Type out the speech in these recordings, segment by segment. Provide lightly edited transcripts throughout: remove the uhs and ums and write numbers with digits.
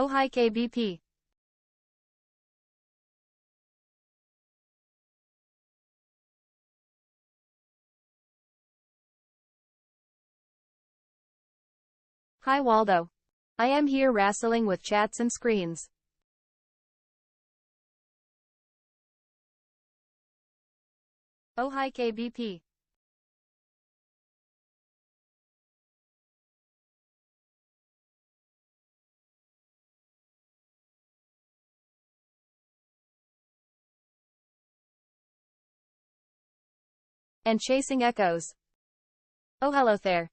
Oh hi KBP. Hi Waldo. I am here wrestling with chats and screens. Oh hi KBP. And chasing echoes. Oh hello there.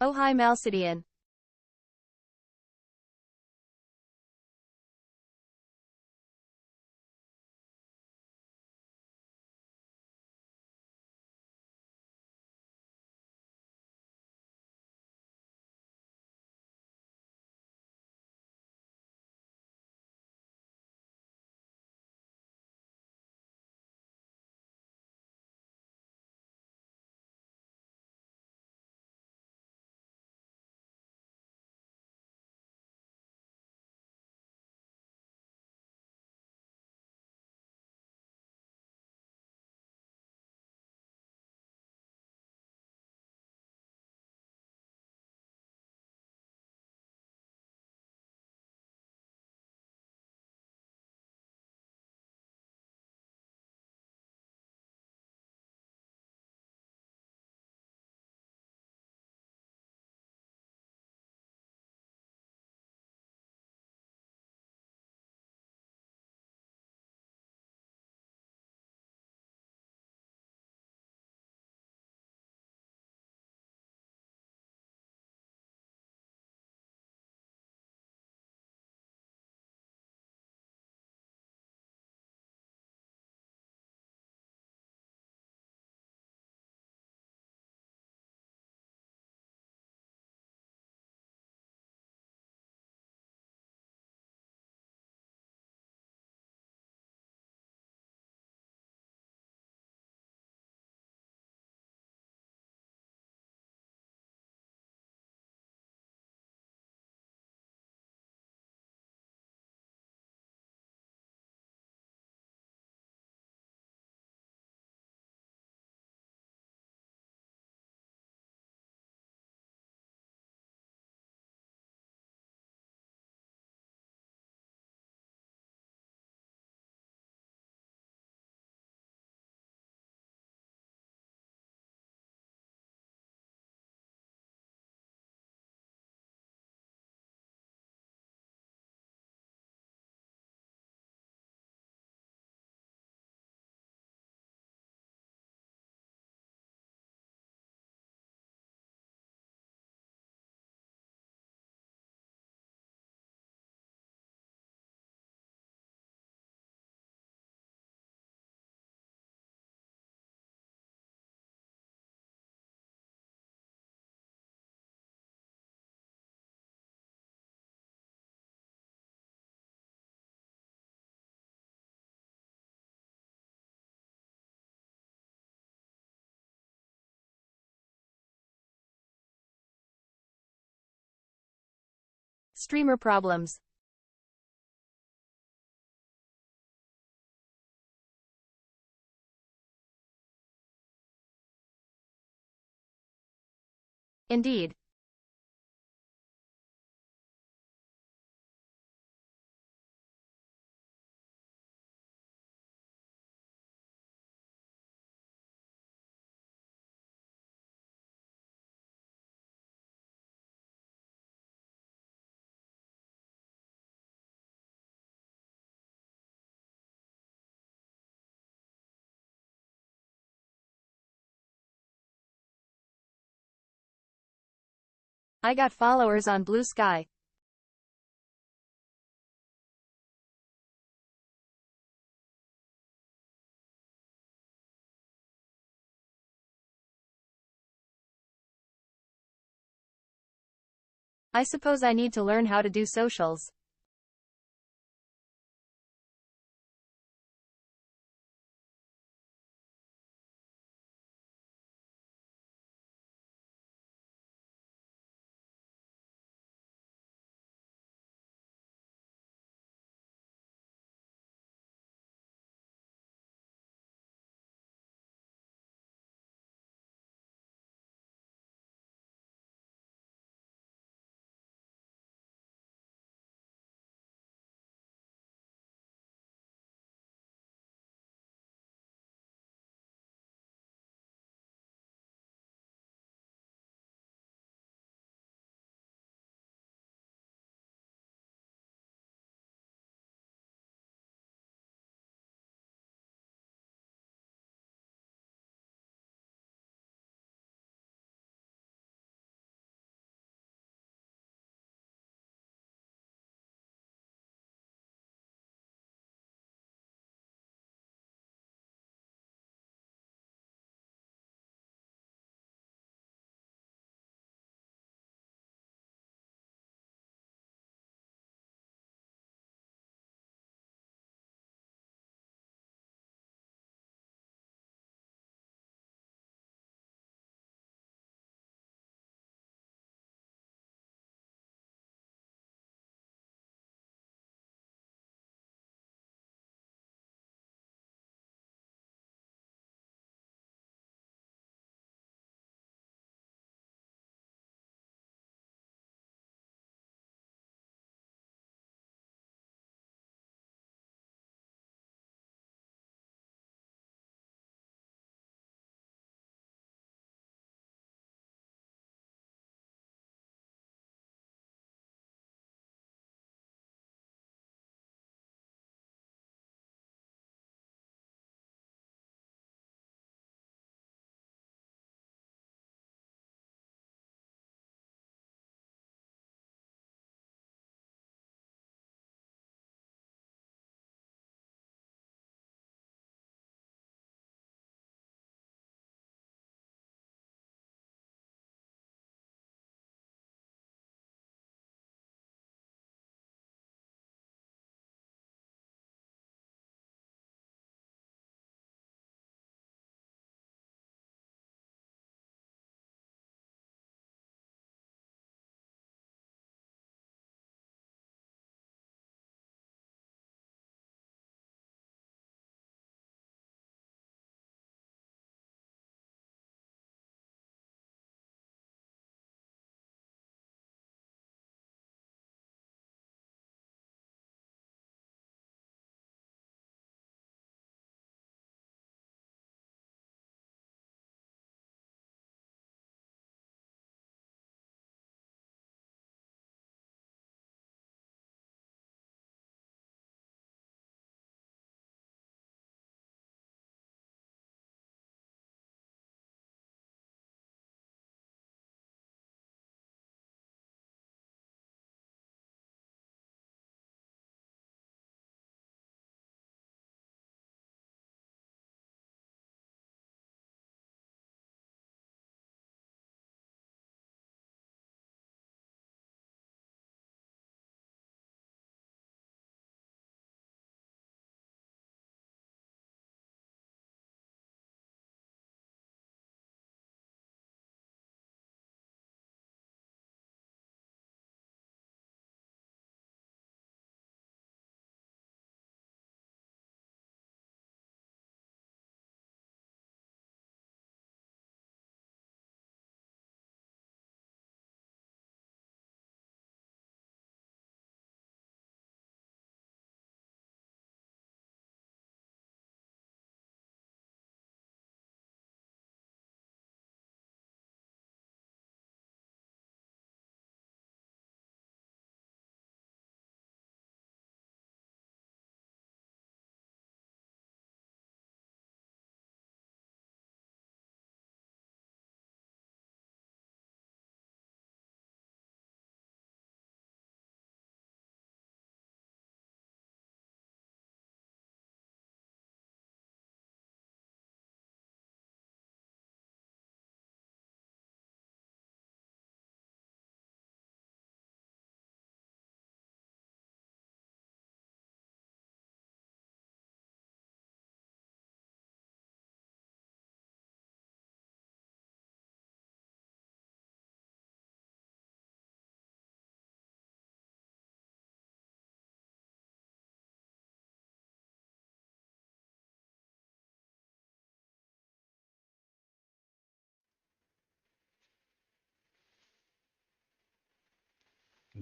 Oh hi Malcidian. Streamer problems. Indeed. I got followers on Blue Sky. I suppose I need to learn how to do socials.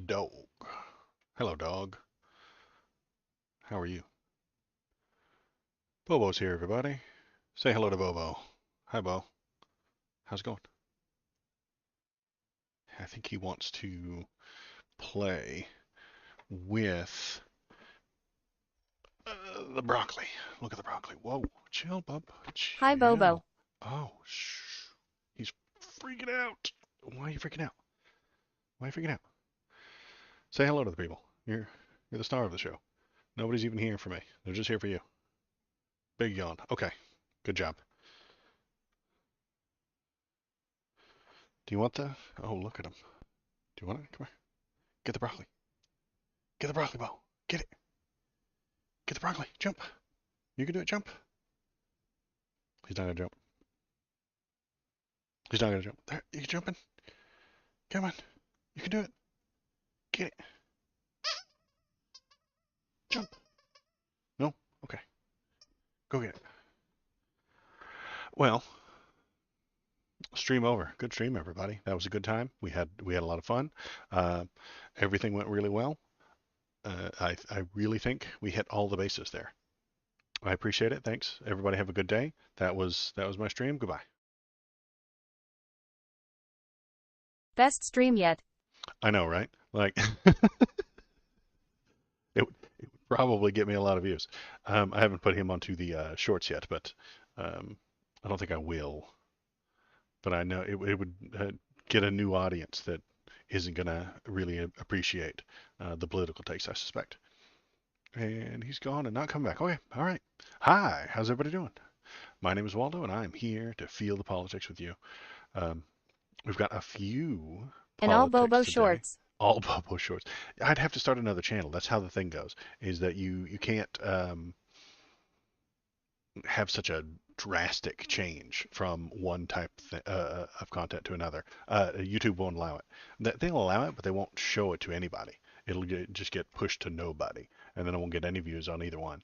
Dog. Hello, dog. How are you? Bobo's here, everybody. Say hello to Bobo. Hi, Bo. How's it going? I think he wants to play with the broccoli. Look at the broccoli. Whoa. Chill, bub. Hi Bobo. Chill. Oh, shh. He's freaking out. Why are you freaking out? Why are you freaking out? Say hello to the people. You're the star of the show. Nobody's even here for me. They're just here for you. Big yawn. Okay. Good job. Do you want the... Oh, look at him. Do you want it? Come here. Get the broccoli. Get the broccoli, Bo. Get it. Get the broccoli. Jump. You can do it. Jump. He's not gonna jump. He's not gonna jump. There. You can jump in. Come on. You can do it. Get it. Jump. No? Okay. Go get it. Well, stream over. Good stream, everybody. That was a good time. We had a lot of fun. Uh, everything went really well. I really think we hit all the bases there. I appreciate it. Thanks. Everybody have a good day. That was my stream. Goodbye. Best stream yet. I know, right? Like it would probably get me a lot of views. I haven't put him onto the shorts yet, but I don't think I will. But I know it would get a new audience that isn't going to really appreciate the political takes, I suspect. And he's gone and not come back. Okay, all right. Hi, how's everybody doing? My name is Waldo, and I'm here to feel the politics with you. Um, we've got a few And all politics Bobo today. shorts. All Bobo shorts. I'd have to start another channel. That's how the thing goes. Is that you can't have such a drastic change from one type of content to another. YouTube won't allow it. They'll allow it, but they won't show it to anybody. Just get pushed to nobody, and then it won't get any views on either one.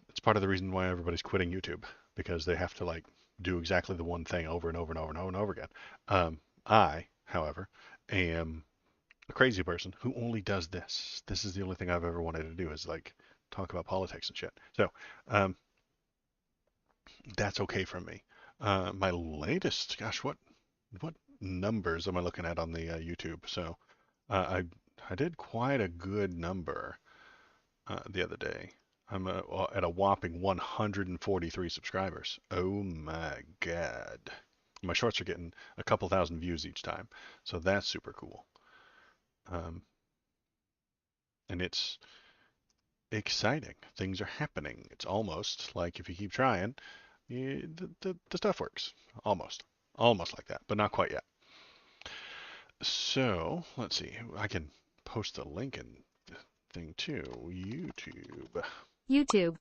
It's part of the reason why everybody's quitting YouTube because they have to like do exactly the one thing over and over and over and over and over again. I, however, am a crazy person who only does this. This is the only thing I've ever wanted to do is like talk about politics and shit. So um, that's okay for me. My latest, gosh, what numbers am I looking at on the YouTube? So I did quite a good number the other day. I'm at a whopping 143 subscribers. Oh my god! My shorts are getting a couple thousand views each time, so that's super cool. Um, and it's exciting. Things are happening. It's almost like if you keep trying, the stuff works. Almost like that, but not quite yet. So let's see. I can post the link and thing too. YouTube. YouTube.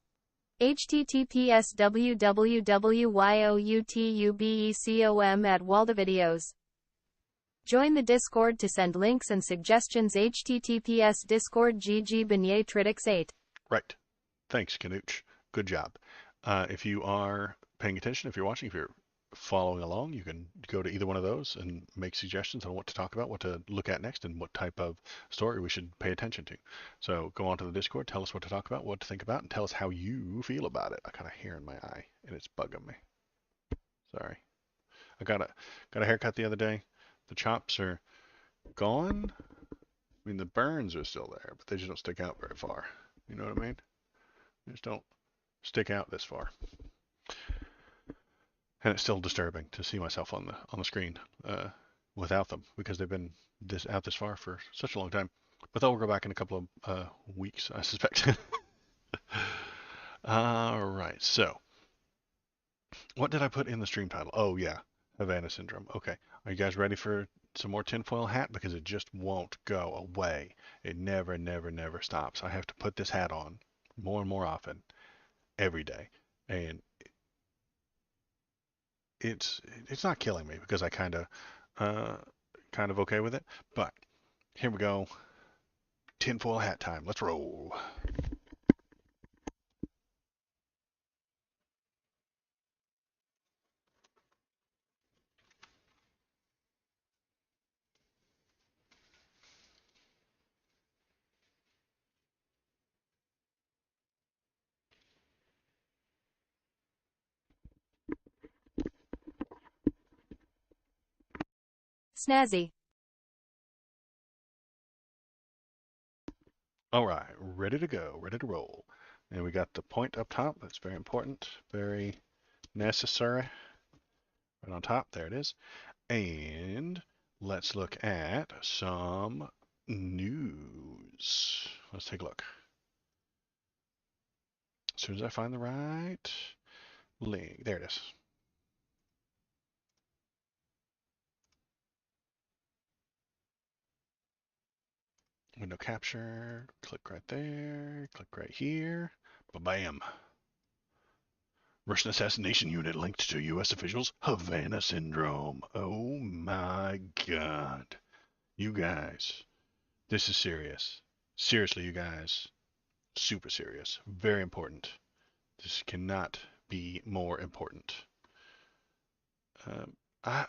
https www.youtubecom at Waldovideos. Join the Discord to send links and suggestions. https discord gg beignet tritix 8. Right. Thanks, Canooch. Good job. If you are paying attention, if you're watching, if you're following along, you can go to either one of those and make suggestions on what to talk about, what to look at next, and what type of story we should pay attention to. So go on to the Discord, tell us what to talk about, what to think about, and tell us how you feel about it. I got a hair in my eye, and it's bugging me. Sorry. I got a haircut the other day. The chops are gone. I mean, the burns are still there, but they just don't stick out very far. You know what I mean? They just don't stick out this far. And it's still disturbing to see myself on the screen without them because they've been this far for such a long time. But they'll go back in a couple of weeks, I suspect. All right. So, what did I put in the stream title? Oh yeah, Havana syndrome. Okay. Are you guys ready for some more tinfoil hat? Because it just won't go away. It never, never, never stops. I have to put this hat on more and more often every day, and it's it's not killing me because I uh, kind of okay with it. But here we go. Tinfoil hat time. Let's roll. Snazzy. All right, ready to go, ready to roll. And we got the point up top. That's very important, very necessary. Right on top, there it is. And let's look at some news. Let's take a look. As soon as I find the right link, there it is. Window capture, click right there, click right here, bam. Russian assassination unit linked to U.S. officials' Havana syndrome. Oh my God. You guys, this is serious. Seriously, you guys, super serious. Very important. This cannot be more important. Um, I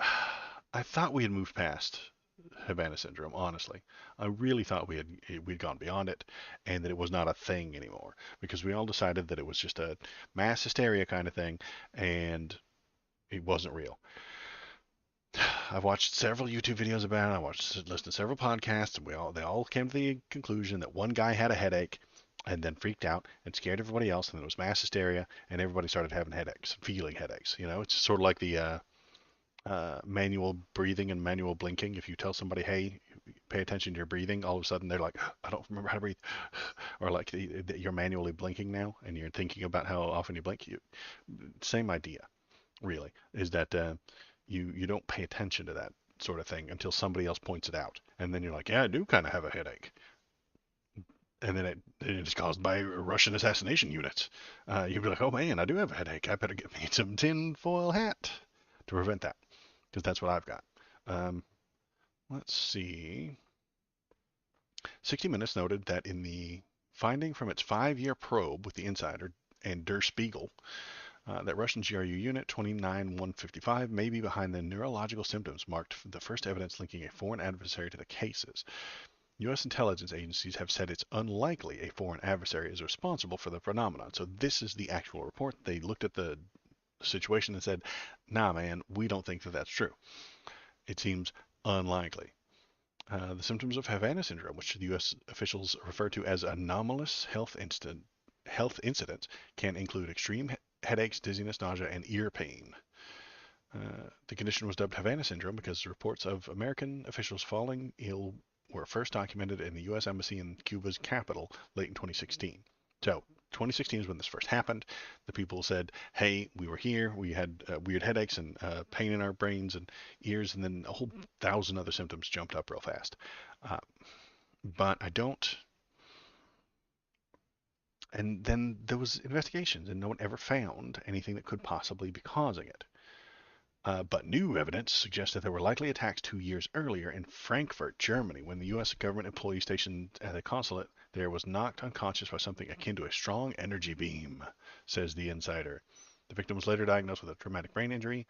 I thought we had moved past Havana syndrome. Honestly, I really thought we'd gone beyond it, and that it was not a thing anymore because we all decided that it was just a mass hysteria kind of thing, and it wasn't real. I've watched several YouTube videos about it. Listened to several podcasts, and they all came to the conclusion that one guy had a headache and then freaked out and scared everybody else, and then it was mass hysteria, and everybody started having headaches, feeling headaches. You know, it's sort of like the manual breathing and manual blinking. If you tell somebody, hey, pay attention to your breathing, all of a sudden they're like, I don't remember how to breathe. Or like you're manually blinking now and you're thinking about how often you blink. Same idea, really, is that you don't pay attention to that sort of thing until somebody else points it out. And then you're like, yeah, I do kind of have a headache. And then it is caused by Russian assassination units. You'd be like, oh man, I do have a headache. I better get me some tinfoil hat to prevent that, because that's what I've got. Um, let's see. 60 Minutes noted that in the finding from its 5-year probe with the Insider and Der Spiegel, that Russian GRU unit 29155 may be behind the neurological symptoms marked the first evidence linking a foreign adversary to the cases. U.S. intelligence agencies have said it's unlikely a foreign adversary is responsible for the phenomenon. So this is the actual report. They looked at the situation and said, nah, man, we don't think that that's true. It seems unlikely. The symptoms of Havana syndrome, which the U.S. officials refer to as anomalous health incidents, can include extreme headaches, dizziness, nausea, and ear pain. The condition was dubbed Havana syndrome because reports of American officials falling ill were first documented in the U.S. Embassy in Cuba's capital late in 2016. So 2016 is when this first happened. The people said, hey, we were here, we had weird headaches and pain in our brains and ears, and then a whole thousand other symptoms jumped up real fast. Uh, but I don't. And then there was investigations, and no one ever found anything that could possibly be causing it. But new evidence suggests that there were likely attacks 2 years earlier in Frankfurt, Germany, when the U.S. government employee stationed at the consulate there was knocked unconscious by something akin to a strong energy beam, says the insider. The victim was later diagnosed with a traumatic brain injury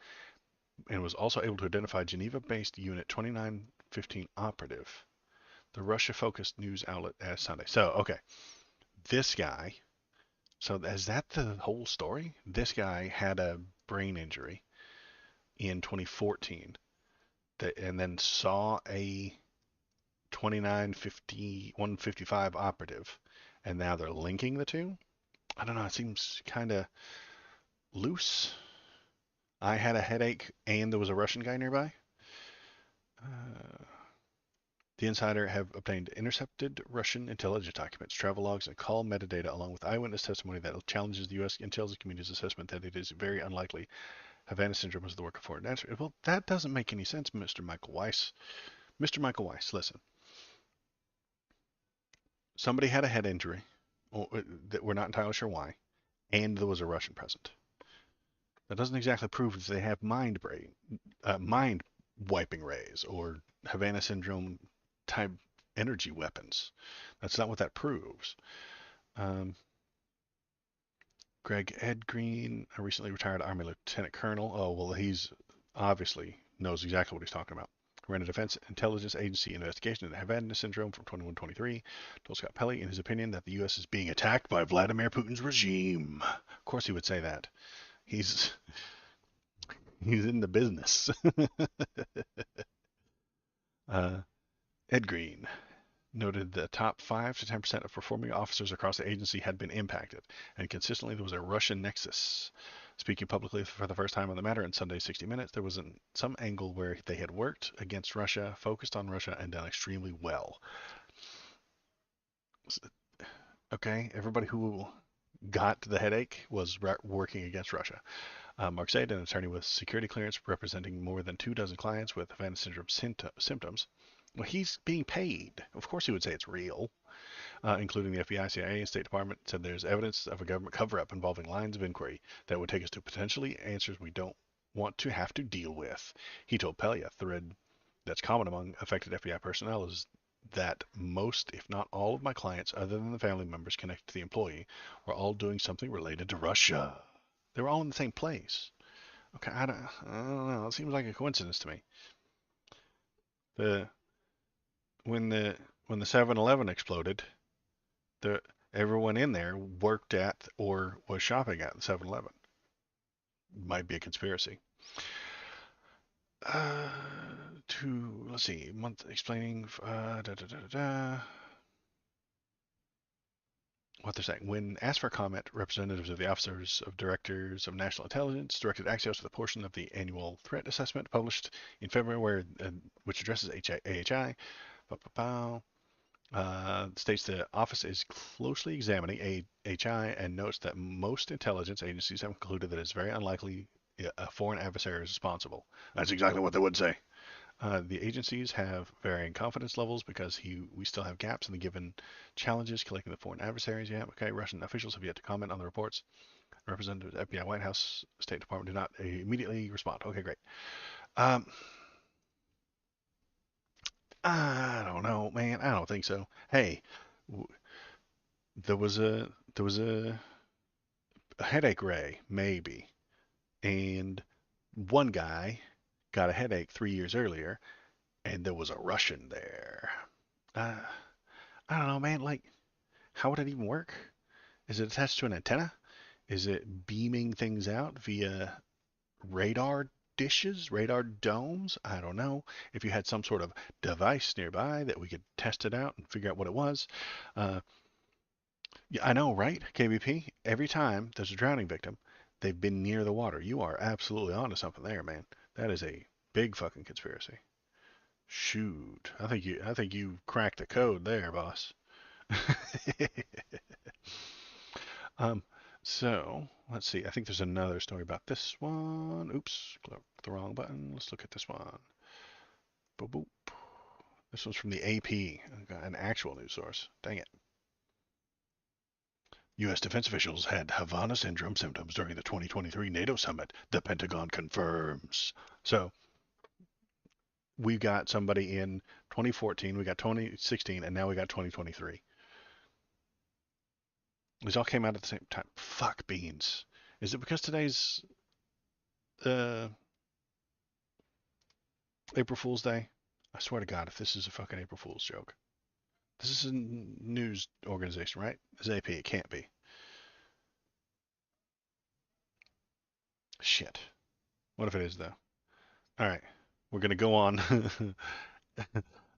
and was also able to identify Geneva-based Unit 2915 operative. The Russia-focused news outlet as Sunday. So, okay, this guy. So is that the whole story? This guy had a brain injury in 2014 and then saw a 2950 155 operative, and now they're linking the two. I don't know, it seems kind of loose. I had a headache and there was a Russian guy nearby. The insider have obtained intercepted Russian intelligence documents, travel logs, and call metadata along with eyewitness testimony that challenges the U.S. intelligence community's assessment that it is very unlikely Havana syndrome is the work of foreign adversary. Well, that doesn't make any sense, Mr. Michael Weiss. Mr. Michael Weiss, listen. Somebody had a head injury that we're not entirely sure why, and there was a Russian present. That doesn't exactly prove that they have mind wiping rays or Havana syndrome type energy weapons. That's not what that proves. Greg Ed Green, a recently retired Army Lieutenant Colonel. Oh, well, he's obviously knows exactly what he's talking about. Ran a Defense Intelligence Agency investigation into Havana syndrome from 2123. Told Scott Pelley, in his opinion, that the U.S. is being attacked by Vladimir Putin's regime. Of course he would say that. He's in the business. Uh, Ed Green noted the top 5 to 10% of performing officers across the agency had been impacted, and consistently there was a Russian nexus. Speaking publicly for the first time on the matter in Sunday's 60 Minutes, there was some angle where they had worked against Russia, focused on Russia, and done extremely well. Okay, everybody who got the headache was working against Russia. Mark Zaid, an attorney with security clearance representing more than 2 dozen clients with Havana syndrome symptoms, well, he's being paid. Of course, he would say it's real, including the FBI, CIA, and State Department, said there's evidence of a government cover-up involving lines of inquiry that would take us to potentially answers we don't want to have to deal with. He told Pelley a thread that's common among affected FBI personnel is that most, if not all, of my clients, other than the family members connected to the employee, were all doing something related to Russia. They were all in the same place. Okay, I don't know. It seems like a coincidence to me. The when the when the 7-Eleven exploded, the everyone in there worked at or was shopping at the 7-Eleven. Might be a conspiracy. Uh, to let's see, month explaining what they're saying. When asked for comment, representatives of the Officers of Directors of National Intelligence directed Axios to the portion of the annual threat assessment published in February, which addresses AHI. States the office is closely examining AHI and notes that most intelligence agencies have concluded that it's very unlikely a foreign adversary is responsible. That's exactly what they would say. The agencies have varying confidence levels because we still have gaps in the given challenges collecting the foreign adversaries. Yeah, okay. Russian officials have yet to comment on the reports. Representatives, FBI, White House, State Department do not immediately respond. Okay, great. Um, I don't know, man. I don't think so. Hey, there was a headache ray, maybe, and one guy got a headache 3 years earlier, and there was a Russian there. Uh, I don't know, man. Like, how would it even work? Is it attached to an antenna? Is it beaming things out via radar dishes, radar domes? I don't know. If you had some sort of device nearby that we could test it out and figure out what it was. Uh, yeah, I know, right? KBP, every time there's a drowning victim, they've been near the water. You are absolutely onto something there, man. That is a big fucking conspiracy. Shoot. I think you cracked the code there, boss. Um, so let's see. I think there's another story about this one. Oops, clicked the wrong button. Let's look at this one. Boop boop. This one's from the AP, an actual news source. Dang it. U.S. defense officials had Havana syndrome symptoms during the 2023 NATO summit, the Pentagon confirms. So we got somebody in 2014, we got 2016, and now we got 2023. These all came out at the same time. Fuck beans. Is it because today's uh, April Fool's Day? I swear to God, if this is a fucking April Fool's joke. This is a news organization, right? It's AP. It can't be. Shit. What if it is, though? All right. We're going to go on.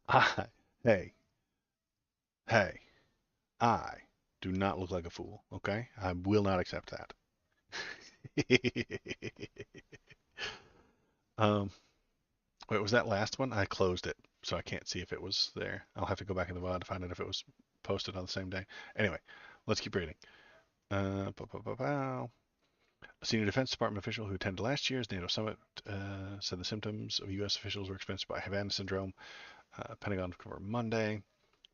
I, hey, hey, I do not look like a fool, okay? I will not accept that. um, Wait, was that last one? I closed it, so I can't see if it was there. I'll have to go back in the VOD to find out if it was posted on the same day. Anyway, let's keep reading. A senior Defense Department official who attended last year's NATO summit said the symptoms of U.S. officials were experienced by Havana syndrome. Pentagon confirmed Monday.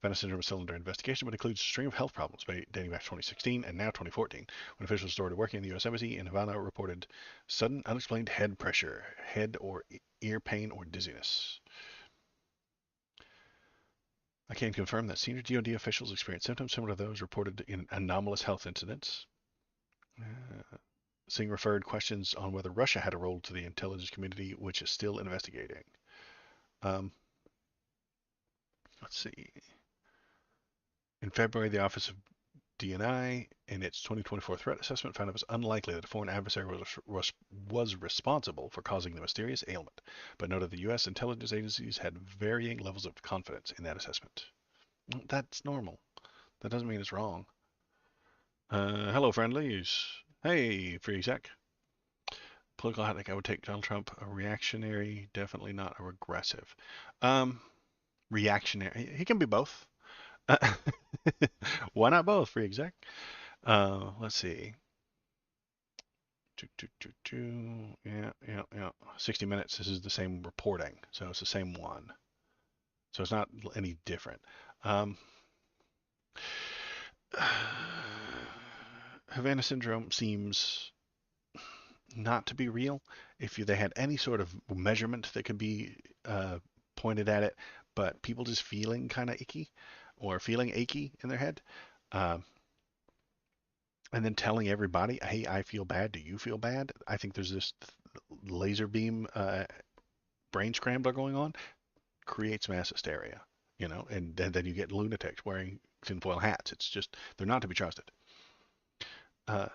Havana syndrome is still under investigation, but includes a string of health problems dating back to 2016 and now 2014, when officials started working in the U.S. Embassy in Havana reported sudden, unexplained head pressure, head or ear pain, or dizziness. I can confirm that senior DoD officials experienced symptoms similar to those reported in anomalous health incidents. Singh referred questions on whether Russia had a role to the intelligence community, which is still investigating. Um, let's see. In February, the Office of DNI, in its 2024 threat assessment, found it was unlikely that a foreign adversary was responsible for causing the mysterious ailment, but noted the U.S. intelligence agencies had varying levels of confidence in that assessment. That's normal. That doesn't mean it's wrong. Hello, friendlies. Hey, free exec. Political hot take, I would take Donald Trump a reactionary, definitely not a regressive. Reactionary. He can be both. Why not both, free exec? Let's see. Yeah. 60 Minutes. This is the same reporting, so it's the same one. So it's not any different. Havana syndrome seems not to be real. If they had any sort of measurement that could be pointed at it, but people just feeling kind of icky or feeling achy in their head, and then telling everybody, hey, I feel bad. Do you feel bad? I think there's this laser beam brain scrambler going on, creates mass hysteria, and then you get lunatics wearing tinfoil hats. It's just, they're not to be trusted. Uh,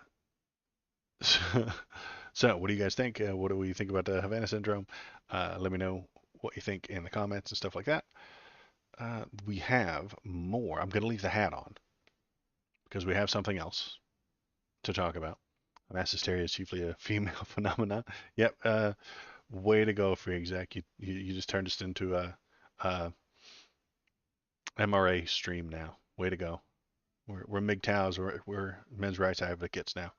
so, so, what do you guys think? What do we think about the Havana syndrome? Let me know what you think in the comments and stuff like that. We have more. I'm going to leave the hat on because we have something else to talk about. Mass hysteria is chiefly a female phenomenon. Yep. Way to go, free exec. You just turned us into a MRA stream now. Way to go. We're MGTOWs. We're men's rights advocates now.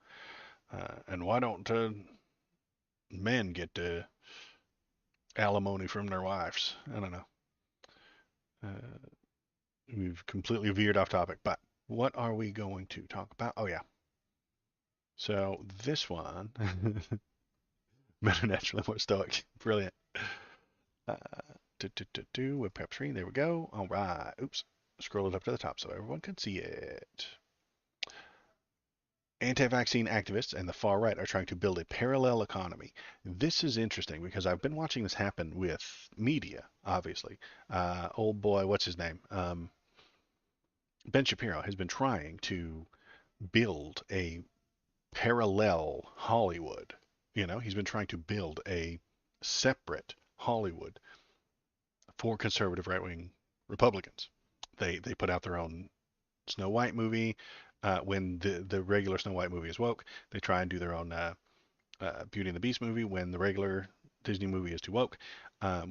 And why don't men get alimony from their wives? I don't know. We've completely veered off topic, but what are we going to talk about? Oh yeah. So this one, men are naturally more stoic. Brilliant. Webcam screen. There we go. All right. Oops. Scroll it up to the top so everyone can see it. Anti-vaccine activists and the far right are trying to build a parallel economy. This is interesting because I've been watching this happen with media, obviously. Old boy, what's his name? Ben Shapiro has been trying to build a parallel Hollywood. He's been trying to build a separate Hollywood for conservative right-wing Republicans. They put out their own Snow White movie. When the regular Snow White movie is woke, they try and do their own Beauty and the Beast movie. When the regular Disney movie is too woke,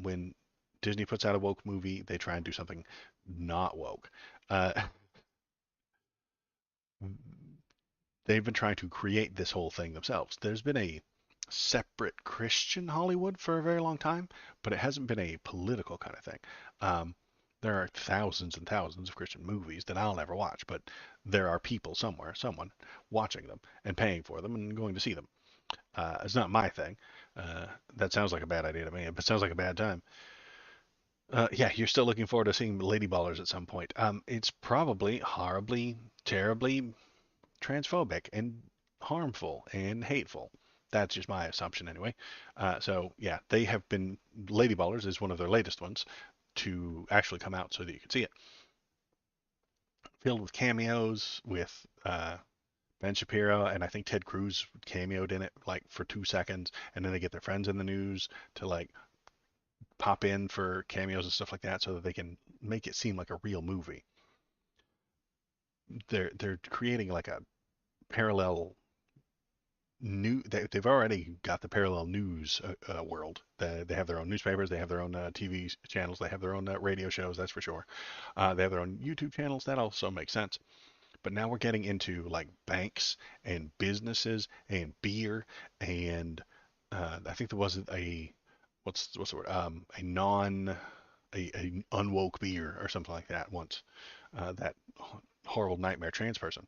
when Disney puts out a woke movie, they try and do something not woke. They've been trying to create this whole thing themselves. There's been a separate Christian Hollywood for a very long time, but it hasn't been a political kind of thing. There are thousands and thousands of Christian movies that I'll never watch, but there are people somewhere, someone watching them and paying for them and going to see them. It's not my thing. That sounds like a bad idea to me, but it sounds like a bad time. Yeah, you're still looking forward to seeing Lady Ballers at some point. It's probably horribly, terribly transphobic and harmful and hateful. That's just my assumption anyway. So yeah, they have been, Lady Ballers is one of their latest ones to actually come out so that you can see it. Filled with cameos with Ben Shapiro, and I think Ted Cruz cameoed in it like for 2 seconds, and then they get their friends in the news to like pop in for cameos and stuff like that so that they can make it seem like a real movie. They're creating like a parallel they've already got the parallel news world. They have their own newspapers, they have their own TV channels, they have their own radio shows, that's for sure. They have their own YouTube channels, that also makes sense. But now we're getting into like banks and businesses and beer and I think there was a what's the word, a non a unwoke beer or something like that once. That horrible nightmare trans person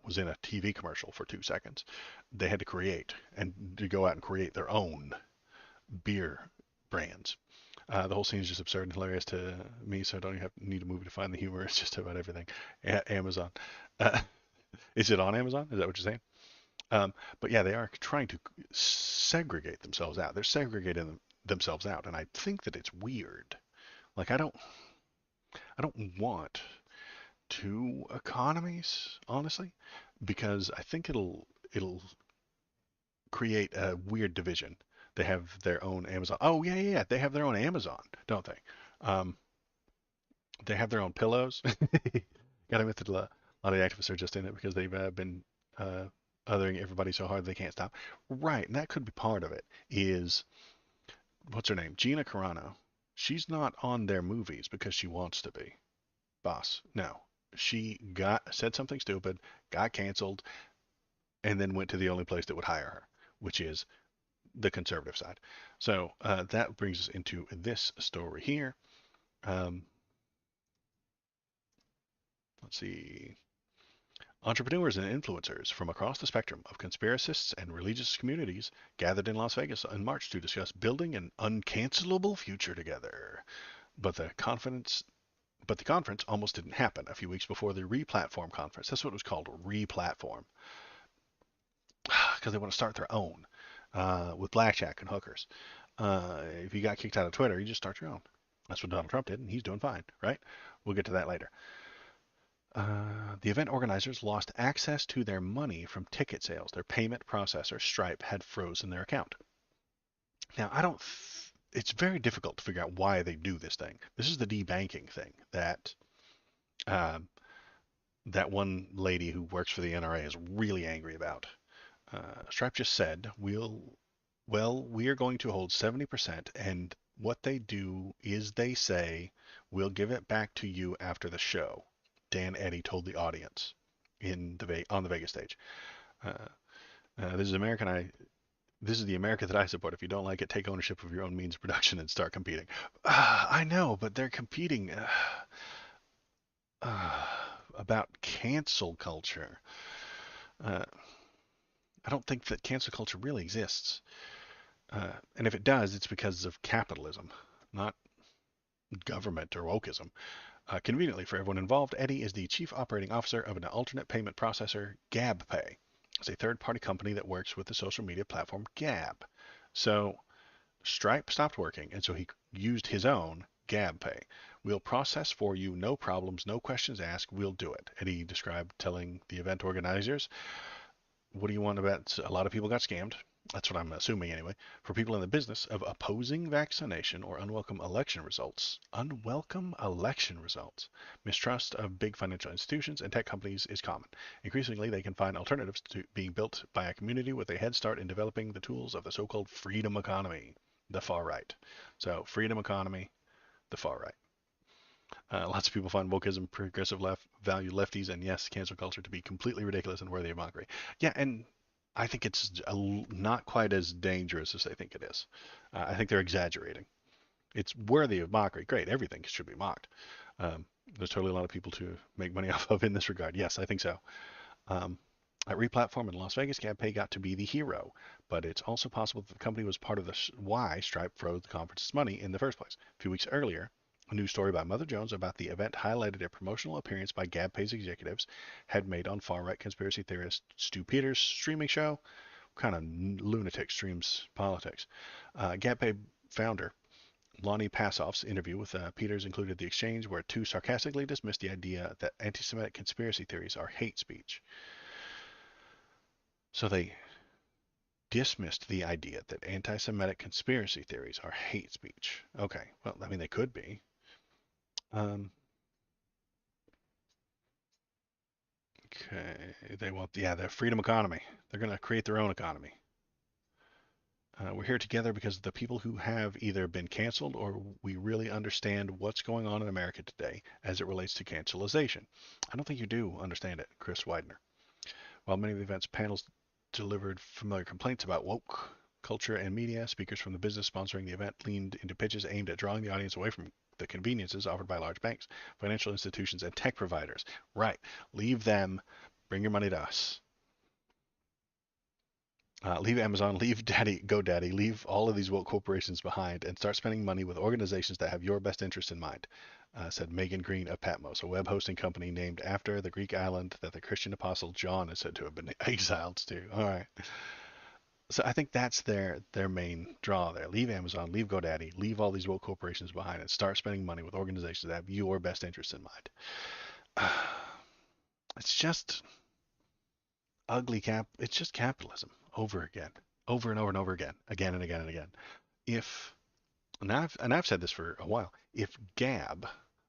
was in a TV commercial for 2 seconds. They had to create and to go out and create their own beer brands. The whole scene is just absurd and hilarious to me, so I don't even need a movie to find the humor. It's just about everything. Amazon. Uh, is it on Amazon? Is that what you're saying? But yeah, they are trying to segregate themselves out. They're segregating themselves out, and I think that it's weird. Like I don't want two economies, honestly, because I think it'll create a weird division. They have their own Amazon. Oh yeah, yeah, yeah. They have their own Amazon, don't they? Um, they have their own pillows. Got admit that a lot of the activists are just in it because they've been uh, othering everybody so hard they can't stop. Right, and that could be part of it. Is what's her name? Gina Carano. She's not on their movies because she wants to be. Boss. No. She got said something stupid, got canceled, and then went to the only place that would hire her, which is the conservative side. So that brings us into this story here. Um, let's see. Entrepreneurs and influencers from across the spectrum of conspiracists and religious communities gathered in Las Vegas in March to discuss building an uncancelable future together. But the conference almost didn't happen a few weeks before the Replatform conference. That's what it was called, Replatform, because they want to start their own with blackjack and hookers. If you got kicked out of Twitter, you just start your own. That's what Donald Trump did, and he's doing fine, right? We'll get to that later. The event organizers lost access to their money from ticket sales. Their payment processor, Stripe, had frozen their account. Now, I don't. It's very difficult to figure out why they do this thing. This is the debanking thing um, that one lady who works for the NRA is really angry about. Stripe just said, we are going to hold 70%, and what they do is they say, we'll give it back to you after the show. Dan Eddy told the audience on the Vegas stage. Uh, this is this is the America that I support. If you don't like it, take ownership of your own means of production and start competing. I know, but they're competing uh, about cancel culture. Uh, I don't think that cancel culture really exists. And if it does, it's because of capitalism, not government or wokeism. Conveniently for everyone involved, Eddie is the chief operating officer of an alternate payment processor, GabPay. It's a third-party company that works with the social media platform Gab. So Stripe stopped working, and so he used his own GabPay. We'll process for you, no problems, no questions asked, we'll do it. Eddie described telling the event organizers, what do you want to bet? A lot of people got scammed. That's what I'm assuming anyway. For people in the business of opposing vaccination or unwelcome election results, mistrust of big financial institutions and tech companies is common. Increasingly, they can find alternatives to being built by a community with a head start in developing the tools of the so-called freedom economy, the far right. So, freedom economy, the far right. Lots of people find wokeism, progressive left, value lefties, and yes, cancel culture to be completely ridiculous and worthy of mockery. Yeah, and I think it's not quite as dangerous as they think it is. I think they're exaggerating. It's worthy of mockery. Great, everything should be mocked. Um, there's totally a lot of people to make money off of in this regard. Yes, I think so. Um, at Replatform in Las Vegas, GabPay got to be the hero, but it's also possible that the company was part of the why Stripe froze the conference's money in the first place. A few weeks earlier, a news story by Mother Jones about the event highlighted a promotional appearance by GabPay's executives had made on far-right conspiracy theorist Stu Peters' streaming show. What kind of lunatic streams politics? GabPay founder Lonnie Passoff's interview with Peters included the exchange where two sarcastically dismissed the idea that anti-Semitic conspiracy theories are hate speech. So they dismissed the idea that anti-Semitic conspiracy theories are hate speech. Okay, well, I mean, they could be. Um, okay, they want, yeah, the freedom economy. They're going to create their own economy. We're here together because the people who have either been canceled or we really understand what's going on in America today as it relates to cancelization. I don't think you do understand it, Chris Widener. While many of the event's panels delivered familiar complaints about woke culture and media, speakers from the business sponsoring the event leaned into pitches aimed at drawing the audience away from the conveniences offered by large banks, financial institutions, and tech providers. Right. Leave them. Bring your money to us. Leave Amazon, leave GoDaddy, leave all of these woke corporations behind and start spending money with organizations that have your best interest in mind, said Megan Green of Patmos, a web hosting company named after the Greek island that the Christian apostle John is said to have been exiled to. All right. So I think that's their main draw there. Leave Amazon, leave GoDaddy, leave all these woke corporations behind and start spending money with organizations that have your best interest in mind. just it's just capitalism over again, over and over and over again, again and again and again. If and I've said this for a while, if Gab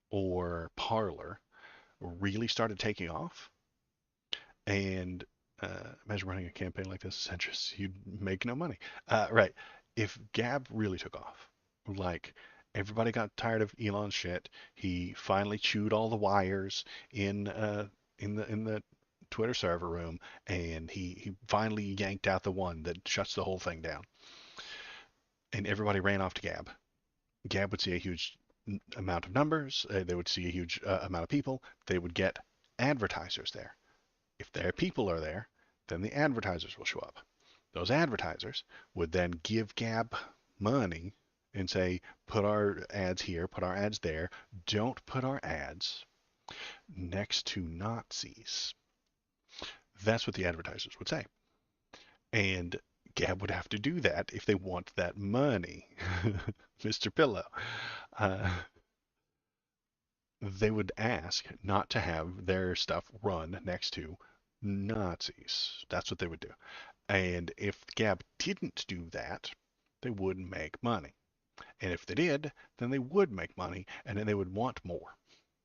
or Parler really started taking off, and imagine running a campaign like this, centrist, you'd make no money. Right. If Gab really took off, like everybody got tired of Elon's shit, he finally chewed all the wires in the Twitter server room, and he finally yanked out the one that shuts the whole thing down, and everybody ran off to Gab. Gab would see a huge amount of numbers. They would see a huge amount of people. They would get advertisers there. If their people are there, then the advertisers will show up. Those advertisers would then give Gab money and say, put our ads here, put our ads there. Don't put our ads next to Nazis. That's what the advertisers would say. And Gab would have to do that if they want that money, Mr. Pillow. Uh, they would ask not to have their stuff run next to Nazis. That's what they would do. And if Gab didn't do that, they wouldn't make money. And if they did, then they would make money, and then they would want more.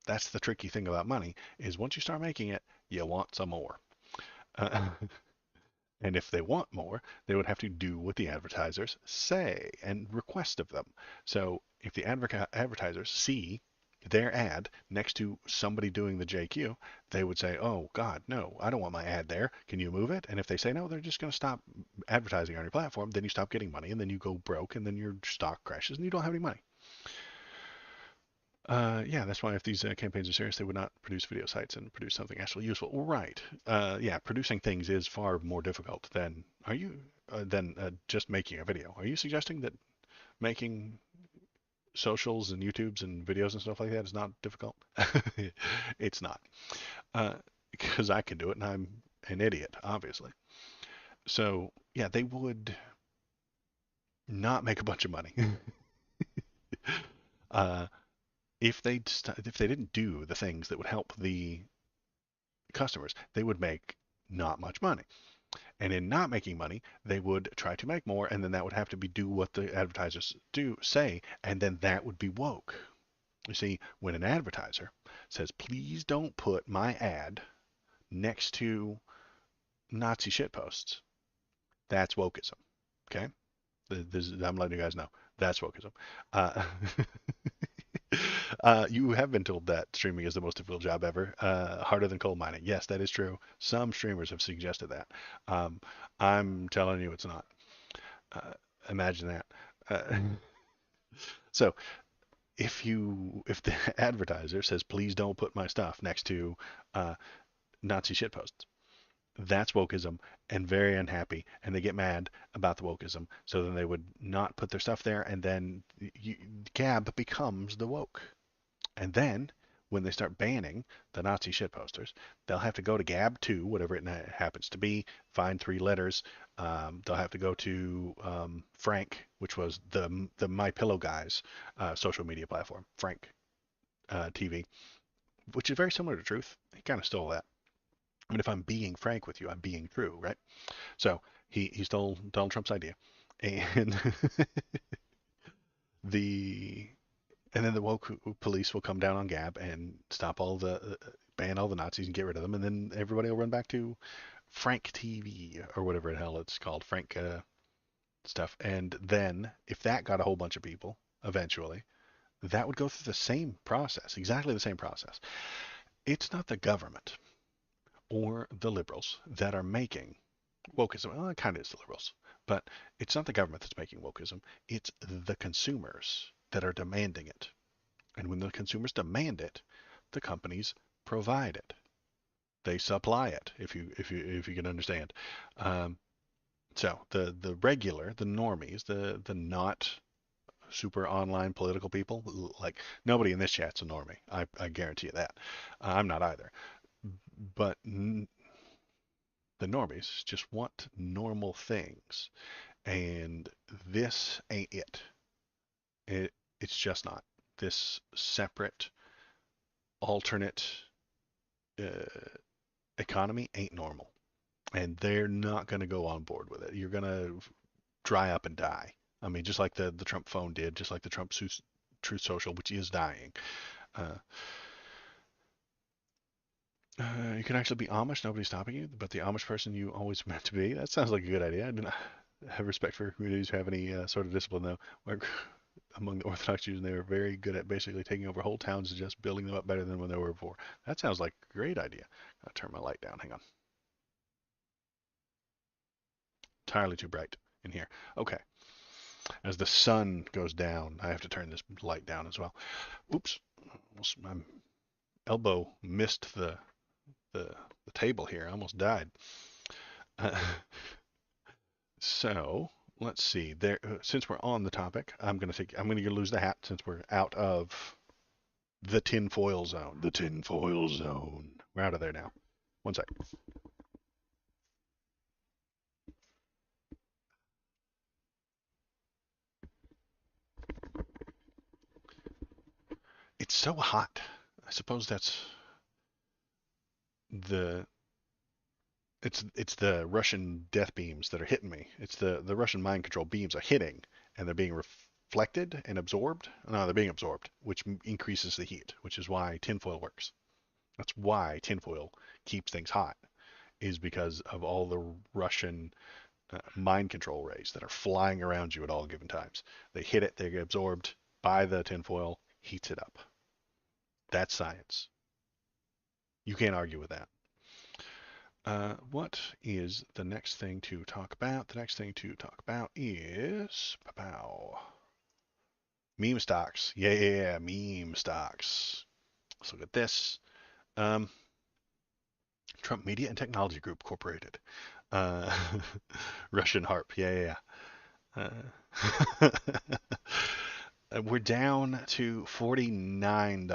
That's the tricky thing about money, is once you start making it, you want some more. Uh, and if they want more, they would have to do what the advertisers say and request of them. So if the advertisers see their ad next to somebody doing the JQ, they would say, oh, God, no, I don't want my ad there. Can you move it? And if they say no, they're just going to stop advertising on your platform. Then you stop getting money, and then you go broke, and then your stock crashes, and you don't have any money. Yeah, that's why if these campaigns are serious, they would not produce video sites and produce something actually useful. Right. Yeah, producing things is far more difficult than just making a video. Are you suggesting that making socials and YouTubes and videos and stuff like that is not difficult? It's not. Because I can do it and I'm an idiot, obviously. So, yeah, they would not make a bunch of money. uh, if they didn't do the things that would help the customers, they would make not much money. And in not making money, they would try to make more, and then that would have to be do what the advertisers do say, and then that would be woke. You see, when an advertiser says, please don't put my ad next to Nazi shitposts, that's wokeism. Okay? I'm letting you guys know. That's wokeism. Uh, you have been told that streaming is the most difficult job ever, harder than coal mining. Yes, that is true. Some streamers have suggested that. Um, I'm telling you it's not. Uh, Imagine that. Uh, so if the advertiser says, please don't put my stuff next to uh, Nazi shitposts, that's wokeism and very unhappy, and they get mad about the wokeism. So then they would not put their stuff there, and then Gab becomes the woke. And then when they start banning the Nazi shit posters, they'll have to go to Gab 2, whatever it happens to be, find 3 letters. They'll have to go to Frank, which was the My Pillow guys social media platform, Frank TV, which is very similar to Truth. He kind of stole that. I mean, if I'm being frank with you, I'm being true, right? So he stole Donald Trump's idea, and the and then the woke police will come down on Gab and stop all the ban all the Nazis and get rid of them, and then everybody will run back to Frank TV or whatever the hell it's called, Frank stuff. And then if that got a whole bunch of people, eventually, that would go through the same process, exactly the same process. It's not the government or the liberals that are making wokeism. Well, it kind of is the liberals, but it's not the government that's making wokeism. It's the consumers that are demanding it. And when the consumers demand it, the companies provide it. They supply it, if you can understand. Um, so the normies, the not super online political people, like nobody in this chat's a normie. I guarantee you that. I'm not either. But the normies just want normal things, and this ain't it. It's just not. This separate, alternate, uh, economy ain't normal, and they're not going to go on board with it. You're going to dry up and die. I mean, just like the Trump phone did, just like the Trump Truth Social, which is dying. Uh, you can actually be Amish. Nobody's stopping you, but the Amish person you always meant to be. That sounds like a good idea. I do not have respect for communities who have any sort of discipline, though. Among the Orthodox Jews, and they were very good at basically taking over whole towns and just building them up better than when they were before. That sounds like a great idea. I'll turn my light down. Hang on. Entirely too bright in here. Okay. As the sun goes down, I have to turn this light down as well. Oops. My elbow missed the, the table here. I almost died. Uh, so let's see. There, since we're on the topic, I'm gonna lose the hat since we're out of the tinfoil zone. The tinfoil zone. We're out of there now. One sec. It's so hot. I suppose that's the it's the Russian death beams that are hitting me. It's the Russian mind control beams are hitting, and they're being reflected and absorbed. No, they're being absorbed, which increases the heat, which is why tinfoil works. That's why tinfoil keeps things hot, is because of all the Russian mind control rays that are flying around you at all given times. They hit it, they get absorbed by the tinfoil, heats it up. That's science. You can't argue with that. What is the next thing to talk about? The next thing to talk about is meme stocks. Yeah, meme stocks. Let's look at this. Um, Trump Media and Technology Group Incorporated. Uh, Russian Harp. Yeah. We're down to $49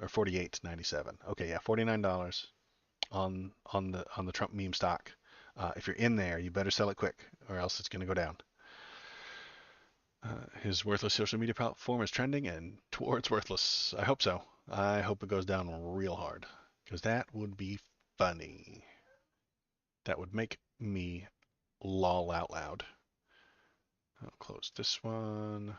or 48.97. Okay, yeah, $49 on the Trump meme stock. If you're in there, you better sell it quick, or else it's going to go down. His worthless social media platform is trending and towards worthless. I hope so. I hope it goes down real hard, because that would be funny. That would make me lol out loud. I'll close this one.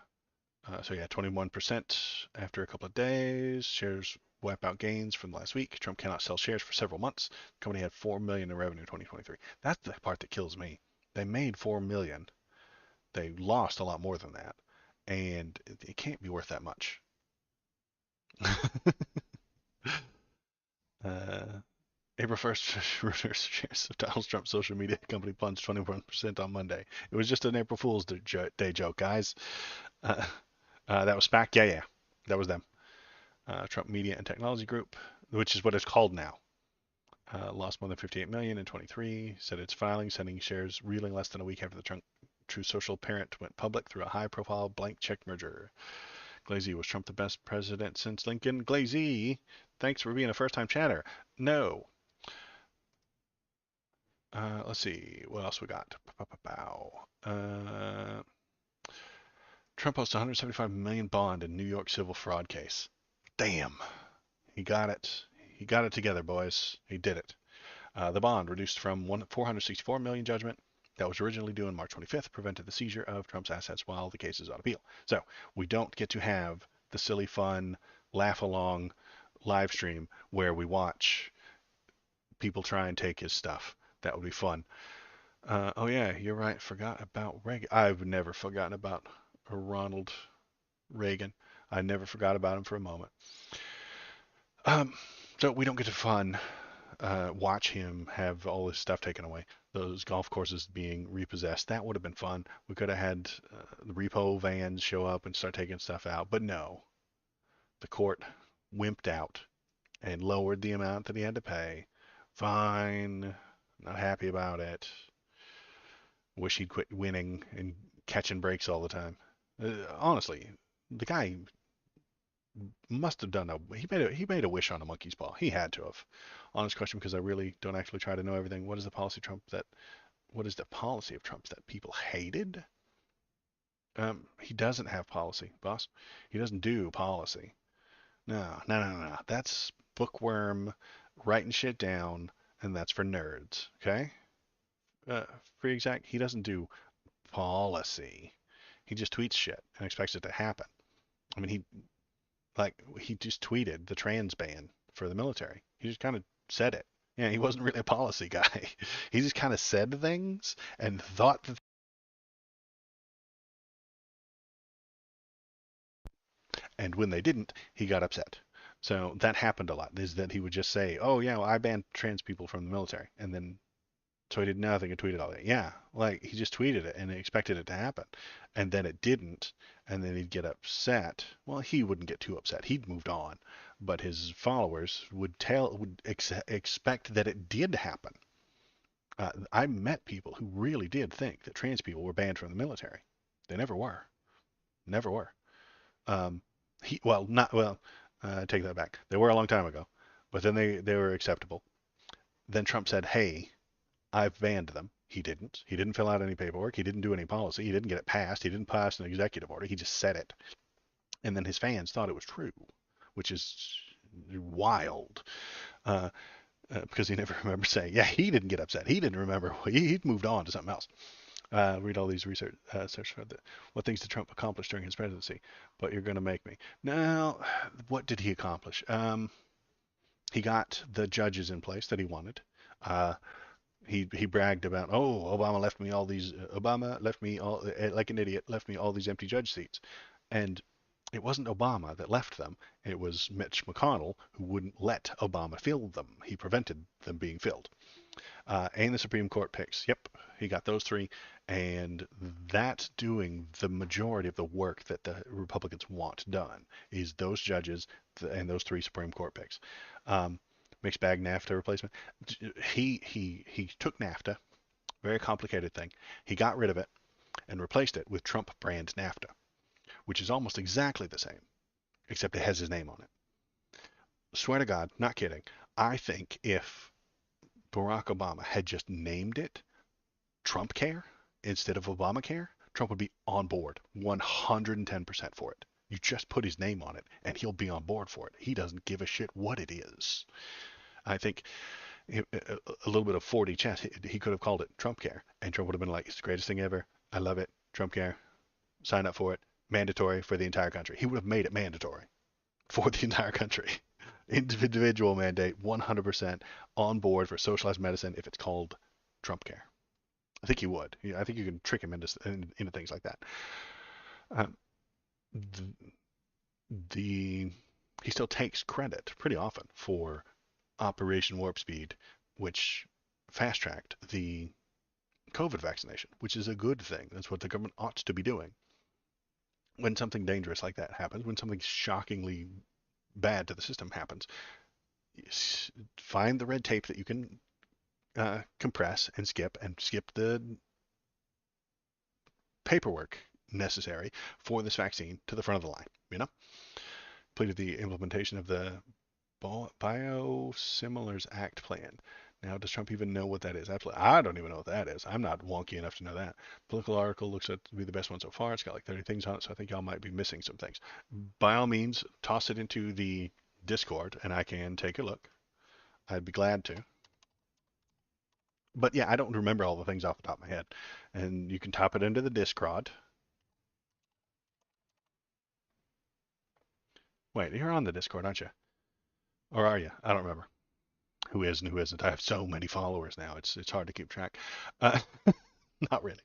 So yeah, 21% after a couple of days. Shares wipe out gains from last week. Trump cannot sell shares for several months. The company had $4 million in revenue in 2023. That's the part that kills me. They made $4 million. They lost a lot more than that, and it can't be worth that much. uh, April 1st, shares of Donald Trump's social media company plunged 21% on Monday. It was just an April Fool's Day joke, guys. Uh, that was SPAC. Yeah. That was them. Trump Media and Technology Group, which is what it's called now. Lost more than 58 million in 23. Said its filing, sending shares reeling less than a week after the True Social parent went public through a high-profile blank check merger. Glazy, was Trump the best president since Lincoln? Glazy, thanks for being a first-time chatter. No. Let's see. What else we got? Trump posts 175 million bond in New York civil fraud case. Damn. He got it. He got it together, boys. He did it. The bond, reduced from 464 million judgment that was originally due on March 25th, prevented the seizure of Trump's assets while the case is on appeal. So we don't get to have the silly, fun, laugh along live stream where we watch people try and take his stuff. That would be fun. Oh yeah, you're right. Forgot about Reagan. I've never forgotten about Ronald Reagan. I never forgot about him for a moment. Um, so we don't get to fun watch him have all his stuff taken away. Those golf courses being repossessed. That would have been fun. We could have had the repo vans show up and start taking stuff out. But no, the court wimped out and lowered the amount that he had to pay. Fine. Not happy about it. Wish he'd quit winning and catching breaks all the time. Honestly, the guy must have done he made a wish on a monkey's paw. He had to have. Honest question, because I really don't actually try to know everything. What is the policy of Trump's that people hated? He doesn't have policy, boss. He doesn't do policy. No. That's bookworm, writing shit down, and that's for nerds. Okay? Uh, Free exec, he doesn't do policy. He just tweets shit and expects it to happen. I mean, he just tweeted the trans ban for the military. He just kind of said it. Yeah, he wasn't really a policy guy. He just kind of said things and thought that, and when they didn't, he got upset. So that happened a lot. Is that he would just say, "Oh yeah, well, I banned trans people from the military," and then so he did nothing and tweeted all that. Yeah, like he just tweeted it and expected it to happen, and then it didn't, and then he'd get upset. Well, he wouldn't get too upset. He'd moved on, but his followers would expect that it did happen. I met people who really did think that trans people were banned from the military. They never were. Never were. Um, well, not well. Take that back. They were a long time ago, but then they were acceptable. Then Trump said, "Hey, I've banned them." He didn't. He didn't fill out any paperwork. He didn't do any policy. He didn't get it passed. He didn't pass an executive order. He just said it. And then his fans thought it was true, which is wild. Uh, because he never remembers saying, yeah, he didn't get upset. He didn't remember. He'd moved on to something else. Read all these research, search for what things did Trump accomplish during his presidency. But you're going to make me. Now, what did he accomplish? He got the judges in place that he wanted. Uh, he bragged about, oh, Obama left me all like an idiot, left me all these empty judge seats, and it wasn't Obama that left them. It was Mitch McConnell who wouldn't let Obama fill them. He prevented them being filled. And the Supreme Court picks. Yep, he got those three, and that's doing the majority of the work that the Republicans want done. Is those judges and those three Supreme Court picks. Um, Mixed bag NAFTA replacement. He took NAFTA, very complicated thing. He got rid of it and replaced it with Trump brand NAFTA, which is almost exactly the same, except it has his name on it. Swear to God, not kidding. I think if Barack Obama had just named it Trump Care instead of Obamacare, Trump would be on board 110% for it. You just put his name on it and he'll be on board for it. He doesn't give a shit what it is. I think a little bit of 4D chess, he could have called it Trump Care, and Trump would have been like, it's the greatest thing ever. I love it. Trump Care. Sign up for it. Mandatory for the entire country. He would have made it mandatory for the entire country. Individual mandate, 100% on board for socialized medicine if it's called Trump Care. I think he would. I think you can trick him into things like that. Um, the, the he still takes credit pretty often for Operation Warp Speed, which fast tracked the COVID vaccination, which is a good thing. That's what the government ought to be doing. When something dangerous like that happens, when something shockingly bad to the system happens, find the red tape that you can compress and skip the paperwork necessary for this vaccine to the front of the line. You know, completed the implementation of the Biosimilars Act plan. Now, does Trump even know what that is? I don't even know what that is. I'm not wonky enough to know that. Political article looks to be the best one so far. It's got like 30 things on it, so I think y'all might be missing some things. By all means, toss it into the Discord, and I can take a look. I'd be glad to. But yeah, I don't remember all the things off the top of my head. And you can top it into the Discord. Wait, you're on the Discord, aren't you? Or are you? I don't remember who is and who isn't. I have so many followers now. It's hard to keep track. Uh, not really.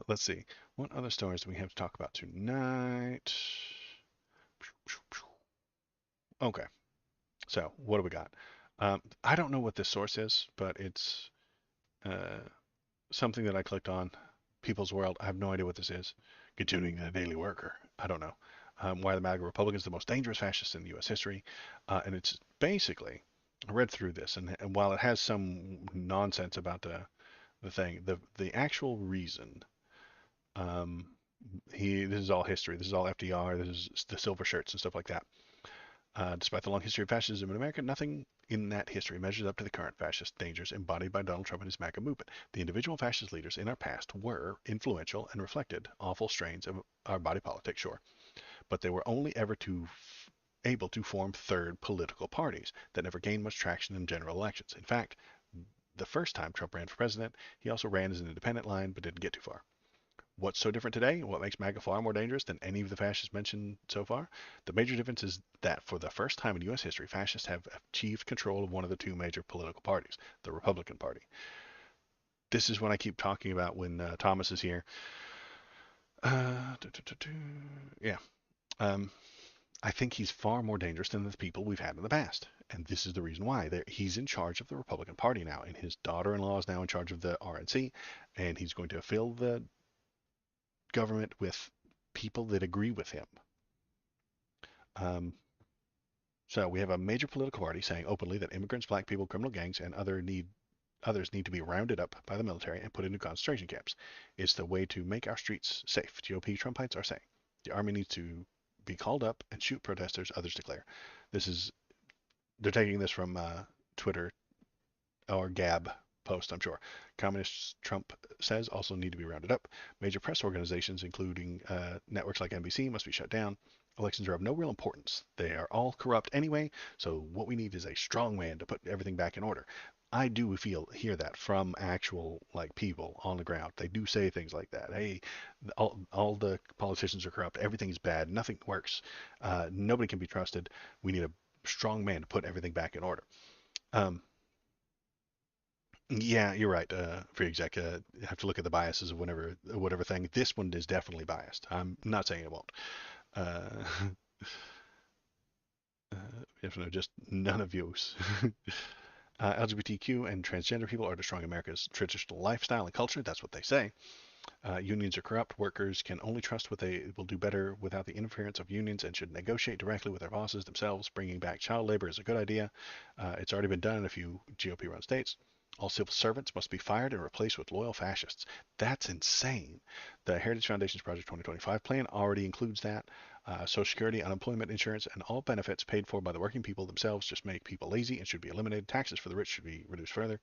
Let's see. What other stories do we have to talk about tonight? Okay. So what do we got? I don't know what this source is, but it's uh, something that I clicked on. People's World. I have no idea what this is. Continuing the Daily Worker. I don't know. Why the MAGA Republicans the most dangerous fascists in U.S. history. And it's basically, I read through this, and while it has some nonsense about the thing, the actual reason, um, this is all history. This is all FDR. This is the silver shirts and stuff like that. Despite the long history of fascism in America, nothing in that history measures up to the current fascist dangers embodied by Donald Trump and his MAGA movement. The individual fascist leaders in our past were influential and reflected awful strains of our body politic, sure, but they were only ever to able to form third political parties that never gained much traction in general elections. In fact, the first time Trump ran for president, he also ran as an independent line but didn't get too far. What's so different today? What makes MAGA far more dangerous than any of the fascists mentioned so far? The major difference is that for the first time in U.S. history, fascists have achieved control of one of the two major political parties, the Republican Party. This is what I keep talking about when Thomas is here. Uh, yeah. Um, I think he's far more dangerous than the people we've had in the past. And this is the reason why. He's in charge of the Republican Party now, and his daughter-in-law is now in charge of the RNC, and he's going to fill the government with people that agree with him. Um, so we have a major political party saying openly that immigrants, black people, criminal gangs, and others need to be rounded up by the military and put into concentration camps. It's the way to make our streets safe. GOP Trumpites are saying the army needs to be called up and shoot protesters, others declare. They're taking this from Twitter or Gab post, I'm sure. Communists, Trump says, also need to be rounded up. Major press organizations, including networks like NBC, must be shut down. Elections are of no real importance. They are all corrupt anyway, so what we need is a strong man to put everything back in order. I do hear that from actual like people on the ground. They do say things like that. Hey, all the politicians are corrupt. Everything's bad. Nothing works. Nobody can be trusted. We need a strong man to put everything back in order. Um, yeah, you're right. Free exec, you have to look at the biases of whatever thing. This one is definitely biased. I'm not saying it won't. Uh, if no, just none of use. LGBTQ and transgender people are destroying America's traditional lifestyle and culture. That's what they say. Unions are corrupt. Workers can only trust what they will do better without the interference of unions and should negotiate directly with their bosses themselves. Bringing back child labor is a good idea. It's already been done in a few GOP-run states. All civil servants must be fired and replaced with loyal fascists. That's insane. The Heritage Foundation's Project 2025 plan already includes that. Social Security, unemployment insurance, and all benefits paid for by the working people themselves just make people lazy and should be eliminated. Taxes for the rich should be reduced further.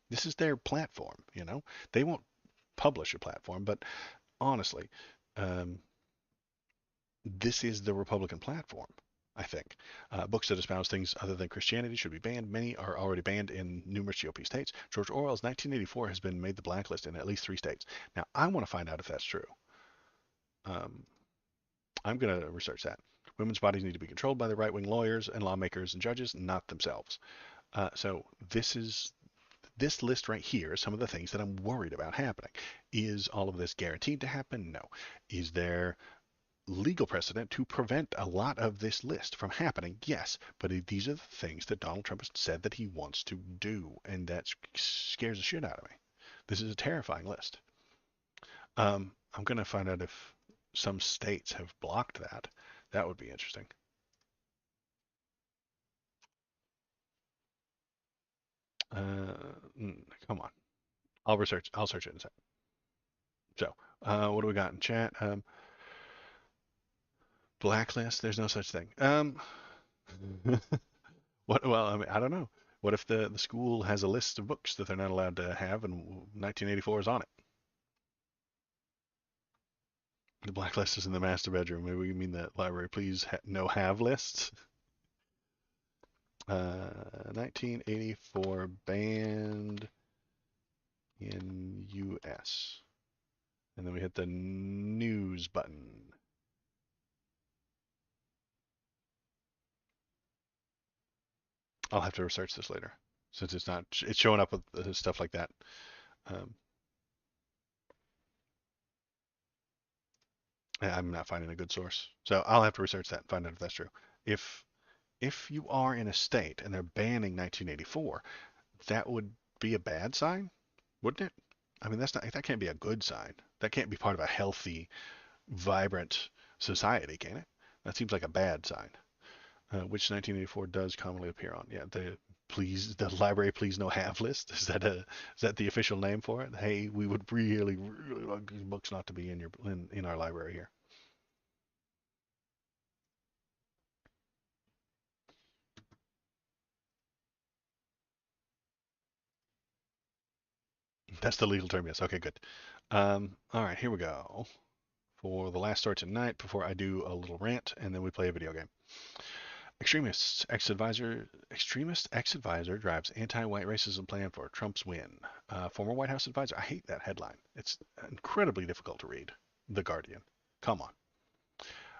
This is their platform, you know. They won't publish a platform, but honestly, um, this is the Republican platform. I think books that espouse things other than Christianity should be banned. Many are already banned in numerous GOP states. George Orwell's 1984 has been made the blacklist in at least 3 states. Now, I want to find out if that's true. Um, I'm going to research that. Women's bodies need to be controlled by the right-wing lawyers and lawmakers and judges, not themselves. So this list right here is some of the things that I'm worried about happening. Is all of this guaranteed to happen? No. Is there legal precedent to prevent a lot of this list from happening? Yes. But these are the things that Donald Trump has said that he wants to do, and that scares the shit out of me. This is a terrifying list. I'm going to find out if some states have blocked that. That would be interesting. Come on. I'll search it in a second. So, what do we got in chat? Blacklist. There's no such thing. What? Well, I mean, I don't know. What if the school has a list of books that they're not allowed to have, and 1984 is on it? The blacklist is in the master bedroom. Maybe we mean that library, please no have lists. 1984 banned in U.S. And then we hit the news button. I'll have to research this later, since it's showing up with stuff like that. Um, I'm not finding a good source, so I'll have to research that and find out if that's true. If if you are in a state and they're banning 1984, that would be a bad sign, wouldn't it? I mean, that can't be a good sign. That can't be part of a healthy, vibrant society, can it? That seems like a bad sign. Which 1984 does commonly appear on. Yeah, the library please no have list. Is that the official name for it? Hey, we would really really like these books not to be in our library here. That's the legal term, yes. Okay, good. All right, here we go for the last story tonight before I do a little rant and then we play a video game. Extremist ex-advisor drives anti-white racism plan for Trump's win. Former White House advisor. I hate that headline. It's incredibly difficult to read. The Guardian. Come on.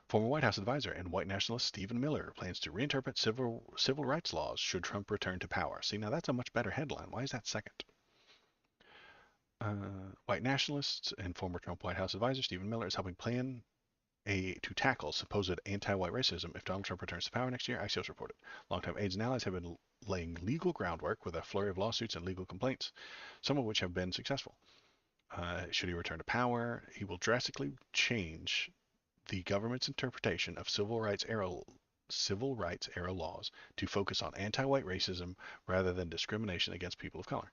Former White House advisor and white nationalist Stephen Miller plans to reinterpret civil rights laws should Trump return to power. See, now that's a much better headline. Why is that second? White nationalist and former Trump White House advisor Stephen Miller is helping plan to tackle supposed anti-white racism if Donald Trump returns to power next year, Axios reported. Longtime aides and allies have been laying legal groundwork with a flurry of lawsuits and legal complaints, some of which have been successful. Should he return to power, he will drastically change the government's interpretation of civil rights era laws to focus on anti-white racism rather than discrimination against people of color.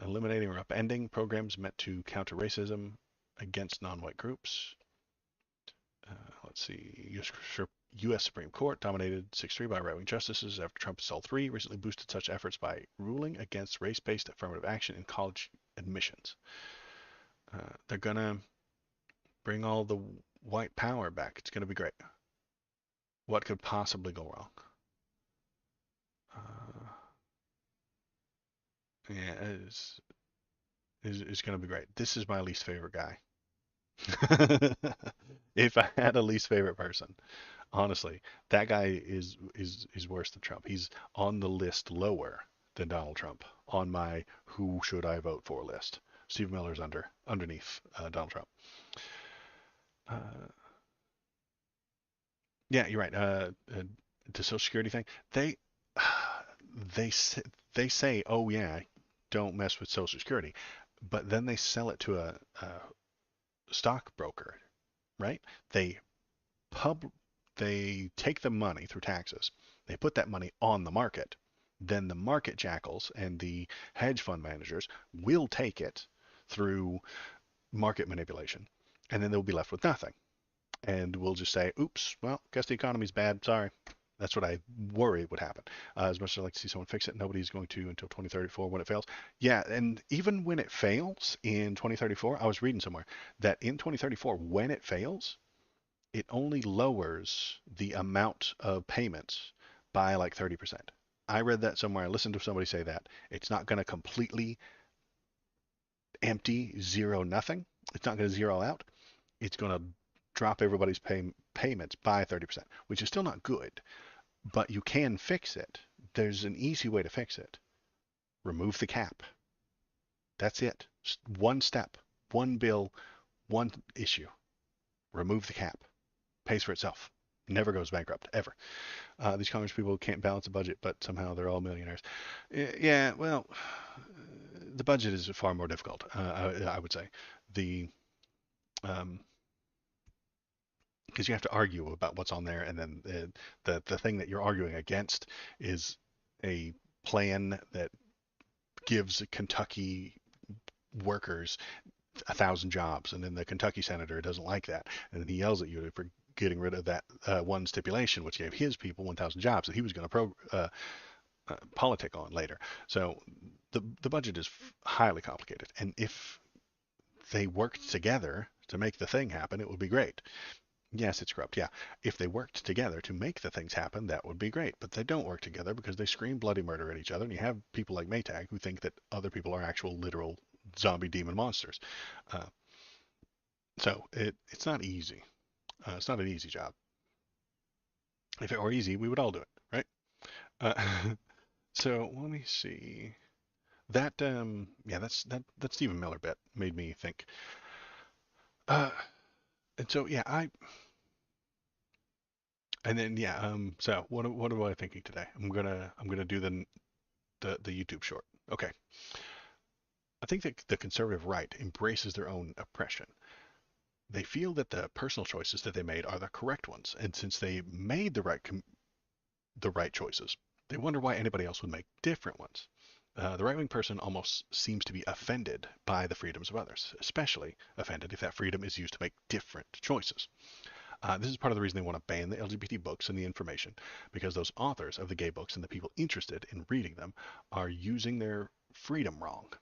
Eliminating or upending programs meant to counter racism against non-white groups. Let's see. U.S. Supreme Court dominated 6-3 by right-wing justices after Trump Sol 3 recently boosted such efforts by ruling against race-based affirmative action in college admissions. They're going to bring all the white power back. It's going to be great. What could possibly go wrong? Yeah, it's going to be great. This is my least favorite guy. If I had a least favorite person, honestly, that guy is worse than Trump. He's on the list lower than Donald Trump on my who should I vote for list. Steve Miller's underneath Donald Trump. Yeah, you're right. The Social Security thing, they they say, oh yeah, don't mess with Social Security, but then they sell it to a stockbroker, right? They pub they take the money through taxes. They put that money on the market. Then the market jackals and the hedge fund managers will take it through market manipulation, and then they'll be left with nothing. And we'll just say, "Oops, well, guess the economy's bad. Sorry." That's what I worry would happen. As much as I'd like to see someone fix it, nobody's going to until 2034 when it fails. Yeah, and even when it fails in 2034, I was reading somewhere that in 2034, when it fails, it only lowers the amount of payments by like 30%. I read that somewhere. I listened to somebody say that. It's not going to completely empty, zero nothing. It's not going to zero out. It's going to drop everybody's payments by 30%, which is still not good, but you can fix it. There's an easy way to fix it. Remove the cap. That's it. Just one step, one bill, one issue. Remove the cap. Pays for itself. Never goes bankrupt, ever. These Congress people can't balance a budget, but somehow they're all millionaires. Yeah, well, the budget is far more difficult, I would say. The because you have to argue about what's on there, and then the thing that you're arguing against is a plan that gives Kentucky workers 1,000 jobs, and then the Kentucky senator doesn't like that, and then he yells at you for getting rid of that one stipulation, which gave his people 1,000 jobs that he was going to politic on later. So the budget is highly complicated, and if they worked together to make the thing happen, it would be great. Yes, it's corrupt. Yeah. If they worked together to make the things happen, that would be great. But they don't work together because they scream bloody murder at each other. And you have people like Maytag who think that other people are actual literal zombie demon monsters. Uh, so it's not easy. It's not an easy job. If it were easy, we would all do it, right? Uh, so let me see. Yeah, that Stephen Miller bit made me think. Uh, and so yeah, and then yeah, so what am I thinking today? I'm gonna do the YouTube short. Okay. I think that the conservative right embraces their own oppression. They feel that the personal choices that they made are the correct ones, and since they made the right choices, they wonder why anybody else would make different ones. The right-wing person almost seems to be offended by the freedoms of others, especially offended if that freedom is used to make different choices. This is part of the reason they want to ban the LGBT books and the information, because those authors of the gay books and the people interested in reading them are using their freedom wrong.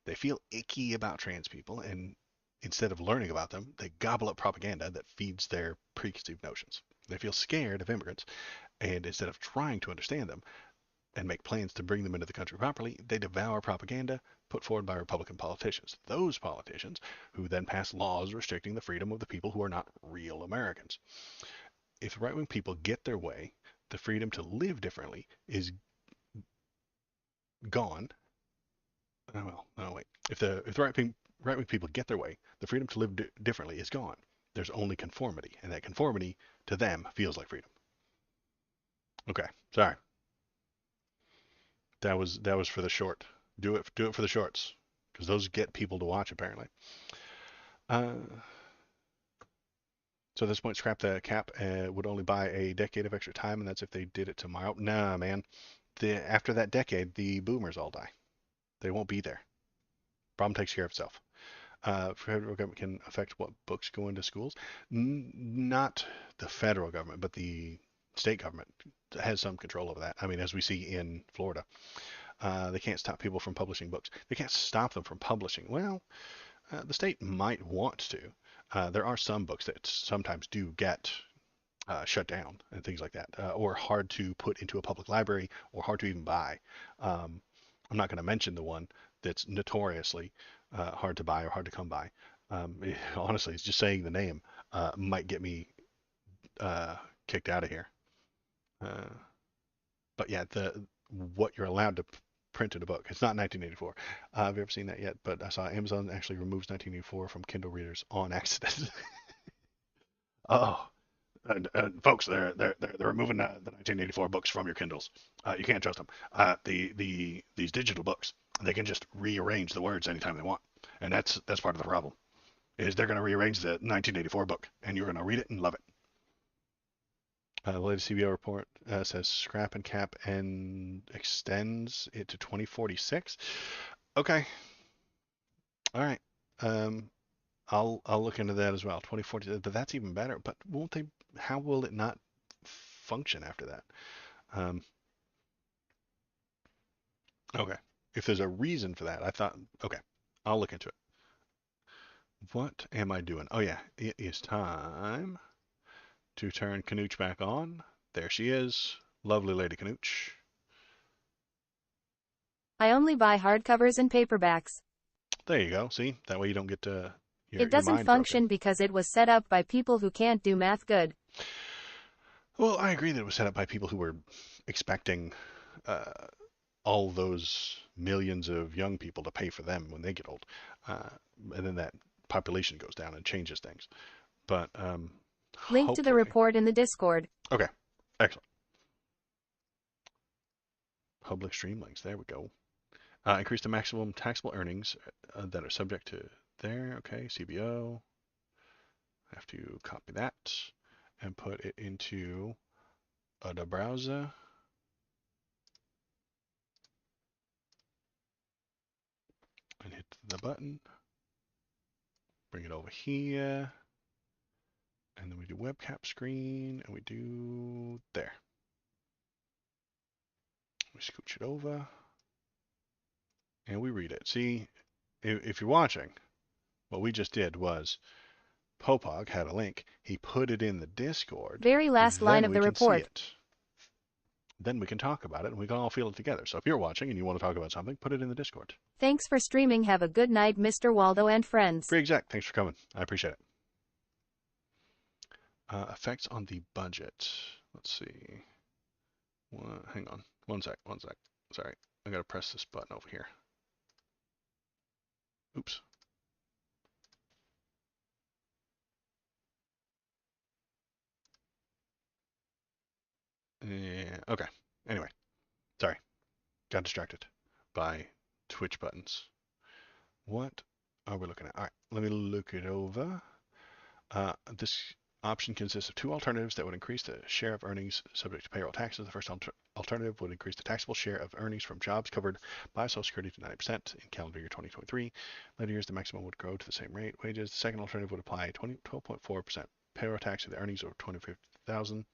They feel icky about trans people, and instead of learning about them, they gobble up propaganda that feeds their preconceived notions. They feel scared of immigrants, and instead of trying to understand them and make plans to bring them into the country properly, they devour propaganda put forward by Republican politicians. Those politicians who then pass laws restricting the freedom of the people who are not real Americans. If right-wing people get their way, the freedom to live differently is gone. Well, no, wait. If the right-wing people get their way, the freedom to live differently is gone. There's only conformity, and that conformity to them feels like freedom. Okay, sorry. That was for the short. Do it for the shorts, because those get people to watch apparently. Uh, so at this point, scrap the cap would only buy a decade of extra time, and that's if they did it tomorrow. Nah, man. After that decade, the boomers all die. They won't be there. Problem takes care of itself. Federal government can affect what books go into schools. Not the federal government, but the state government has some control over that. I mean, as we see in Florida, they can't stop people from publishing books. They can't stop them from publishing. Well, the state might want to. There are some books that sometimes do get shut down and things like that, or hard to put into a public library, or hard to even buy. Um, I'm not going to mention the one that's notoriously hard to buy or hard to come by. Honestly, it's just saying the name might get me uh, kicked out of here. Uh, but yeah, the what you're allowed to print in a book. It's not 1984. Have you ever seen that yet? But I saw Amazon actually removes 1984 from Kindle readers on accident. Oh, folks, they're removing the 1984 books from your Kindles. You can't trust them. These digital books, they can just rearrange the words anytime they want, and that's part of the problem. Is they're going to rearrange the 1984 book, and you're going to read it and love it. The latest CBO report says scrap and cap and extends it to 2046. Okay, all right. Um, I'll look into that as well. 2040, but that's even better. But won't they? How will it not function after that? Um, okay. If there's a reason for that, I thought. Okay, I'll look into it. What am I doing? Oh yeah, it is time to turn Canooch back on. There she is, lovely Lady Canooch. I only buy hardcovers and paperbacks. There you go. See, that way you don't get It your doesn't mind broken. function because it was set up by people who can't do math good. Well, I agree that it was set up by people who were expecting uh, all those millions of young people to pay for them when they get old, uh, and then that population goes down and changes things. But Link to the hopefully, report in the Discord. okay, excellent. Public stream links. There we go. Increase the maximum taxable earnings that are subject to there. Okay, CBO. I have to copy that and put it into the browser. And hit the button. Bring it over here. And then we do webcap screen, and we do there. We scooch it over, and we read it. See, if you're watching, what we just did was Popog had a link. He put it in the Discord. Very last line Then of we the can see report. it. Then we can talk about it, and we can all feel it together. So if you're watching and you want to talk about something, put it in the Discord. Thanks for streaming. Have a good night, Mr. Waldo and friends. Free exec, thanks for coming. I appreciate it. Effects on the budget. Let's see. Hang on. One sec. Sorry. I gotta press this button over here. Oops. Yeah, okay. Anyway, sorry. Got distracted by Twitch buttons. What are we looking at? All right, let me look it over. This option consists of two alternatives that would increase the share of earnings subject to payroll taxes. The first alternative would increase the taxable share of earnings from jobs covered by Social Security to 90% in calendar year 2023. Later years, the maximum would grow to the same rate. Wages. The second alternative would apply 12.4% payroll tax to the earnings over 250,000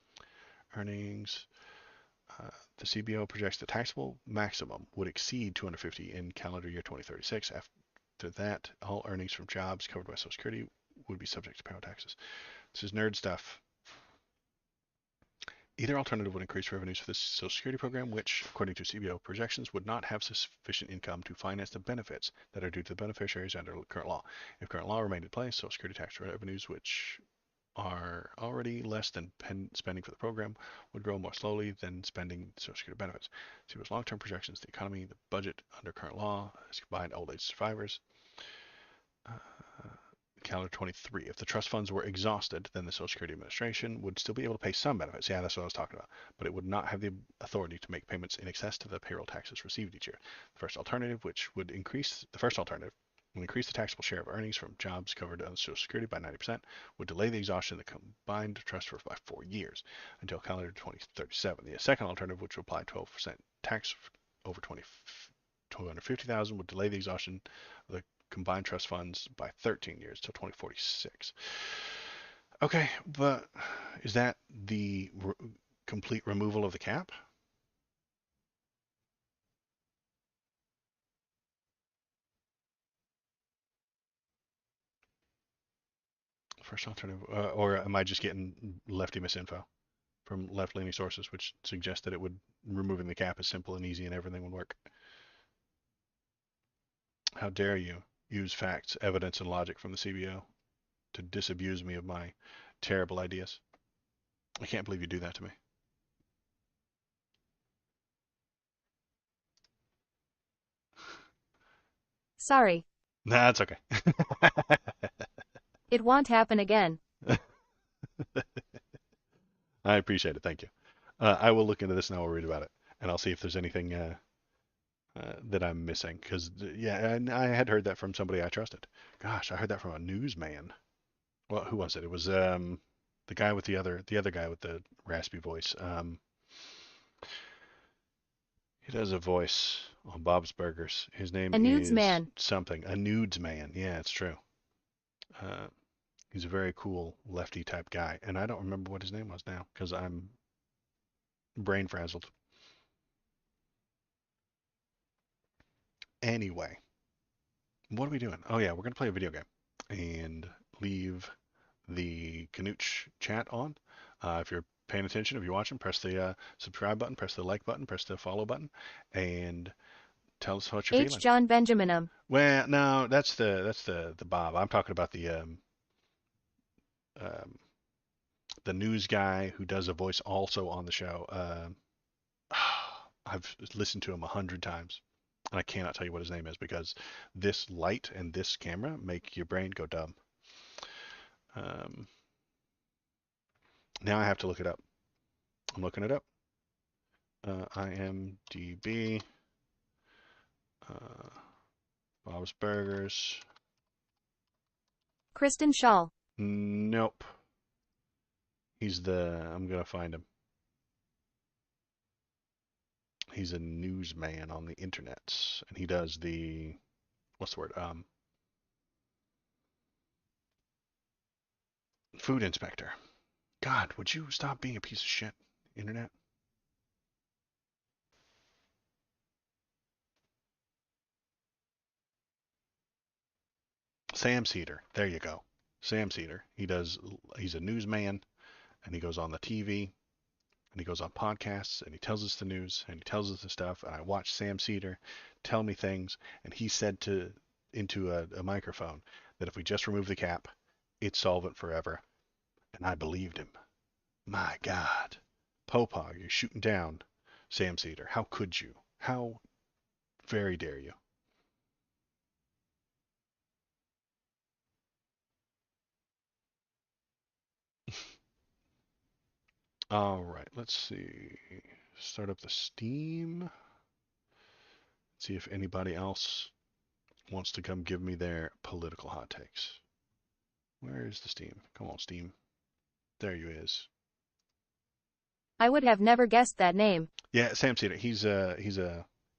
earnings. The CBO projects the taxable maximum would exceed 250 in calendar year 2036. After that, all earnings from jobs covered by Social Security would be subject to payroll taxes. This is nerd stuff. Either alternative would increase revenues for the Social Security program, which, according to CBO projections, would not have sufficient income to finance the benefits that are due to the beneficiaries under current law. If current law remained in place, Social Security tax revenues, which are already less than spending for the program, would grow more slowly than spending Social Security benefits. CBO's long-term projections, the economy, the budget under current law, as combined old age survivors. Calendar 23. If the trust funds were exhausted, then the Social Security Administration would still be able to pay some benefits. Yeah, that's what I was talking about. But it would not have the authority to make payments in excess to the payroll taxes received each year. The first alternative would increase the taxable share of earnings from jobs covered under Social Security by 90%, would delay the exhaustion of the combined trust for by 4 years until calendar 2037. The second alternative, which would apply 12% tax over 250,000, would delay the exhaustion of the combined trust funds by 13 years till 2046. Okay, but is that the complete removal of the cap? First alternative, or am I just getting lefty misinfo from left-leaning sources, which suggest that removing the cap is simple and easy and everything would work? How dare you use facts, evidence, and logic from the CBO to disabuse me of my terrible ideas? I can't believe you do that to me. Sorry. Nah, it's okay. It won't happen again. I appreciate it. Thank you. I will look into this and I will read about it, and I'll see if there's anything that I'm missing. Because yeah, I had heard that from somebody I trusted. Gosh, I heard that from a newsman. Well, who was it? It was the guy with the other guy with the raspy voice. He does a voice on Bob's Burgers. His name A nudes is man. something. A nudes man. Yeah, it's true. Uh, he's a very cool lefty type guy, and I don't remember what his name was now because I'm brain frazzled. Anyway, what are we doing? Oh yeah, we're gonna play a video game and leave the Canooch chat on. If you're paying attention, if you're watching, press the subscribe button, press the like button, press the follow button, and tell us what you're H. feeling. John Benjaminum. Well, no, that's the Bob. I'm talking about um, the news guy who does a voice also on the show. I've listened to him 100 times, and I cannot tell you what his name is because this light and this camera make your brain go dumb. Um, now I have to look it up. I'm looking it up. IMDb, uh, Bob's Burgers. Kristen Shaw. Nope. I'm gonna find him. He's a newsman on the internet, and he does what's the word? Food inspector. God, would you stop being a piece of shit, internet? Sam Cedar. There you go. Sam Cedar. He's a newsman, and he goes on the TV, and he goes on podcasts, and he tells us the news, and he tells us the stuff, and I watch Sam Cedar tell me things, and he said into a microphone that if we just remove the cap, it's solvent forever, and I believed him. My God. Popog, you're shooting down Sam Cedar. How could you? How very dare you? All right, let's see. Start up the Steam. See if anybody else wants to come give me their political hot takes. Where is the Steam? Come on, Steam. There you is. I would have never guessed that name. Yeah, Sam Cedar. He's a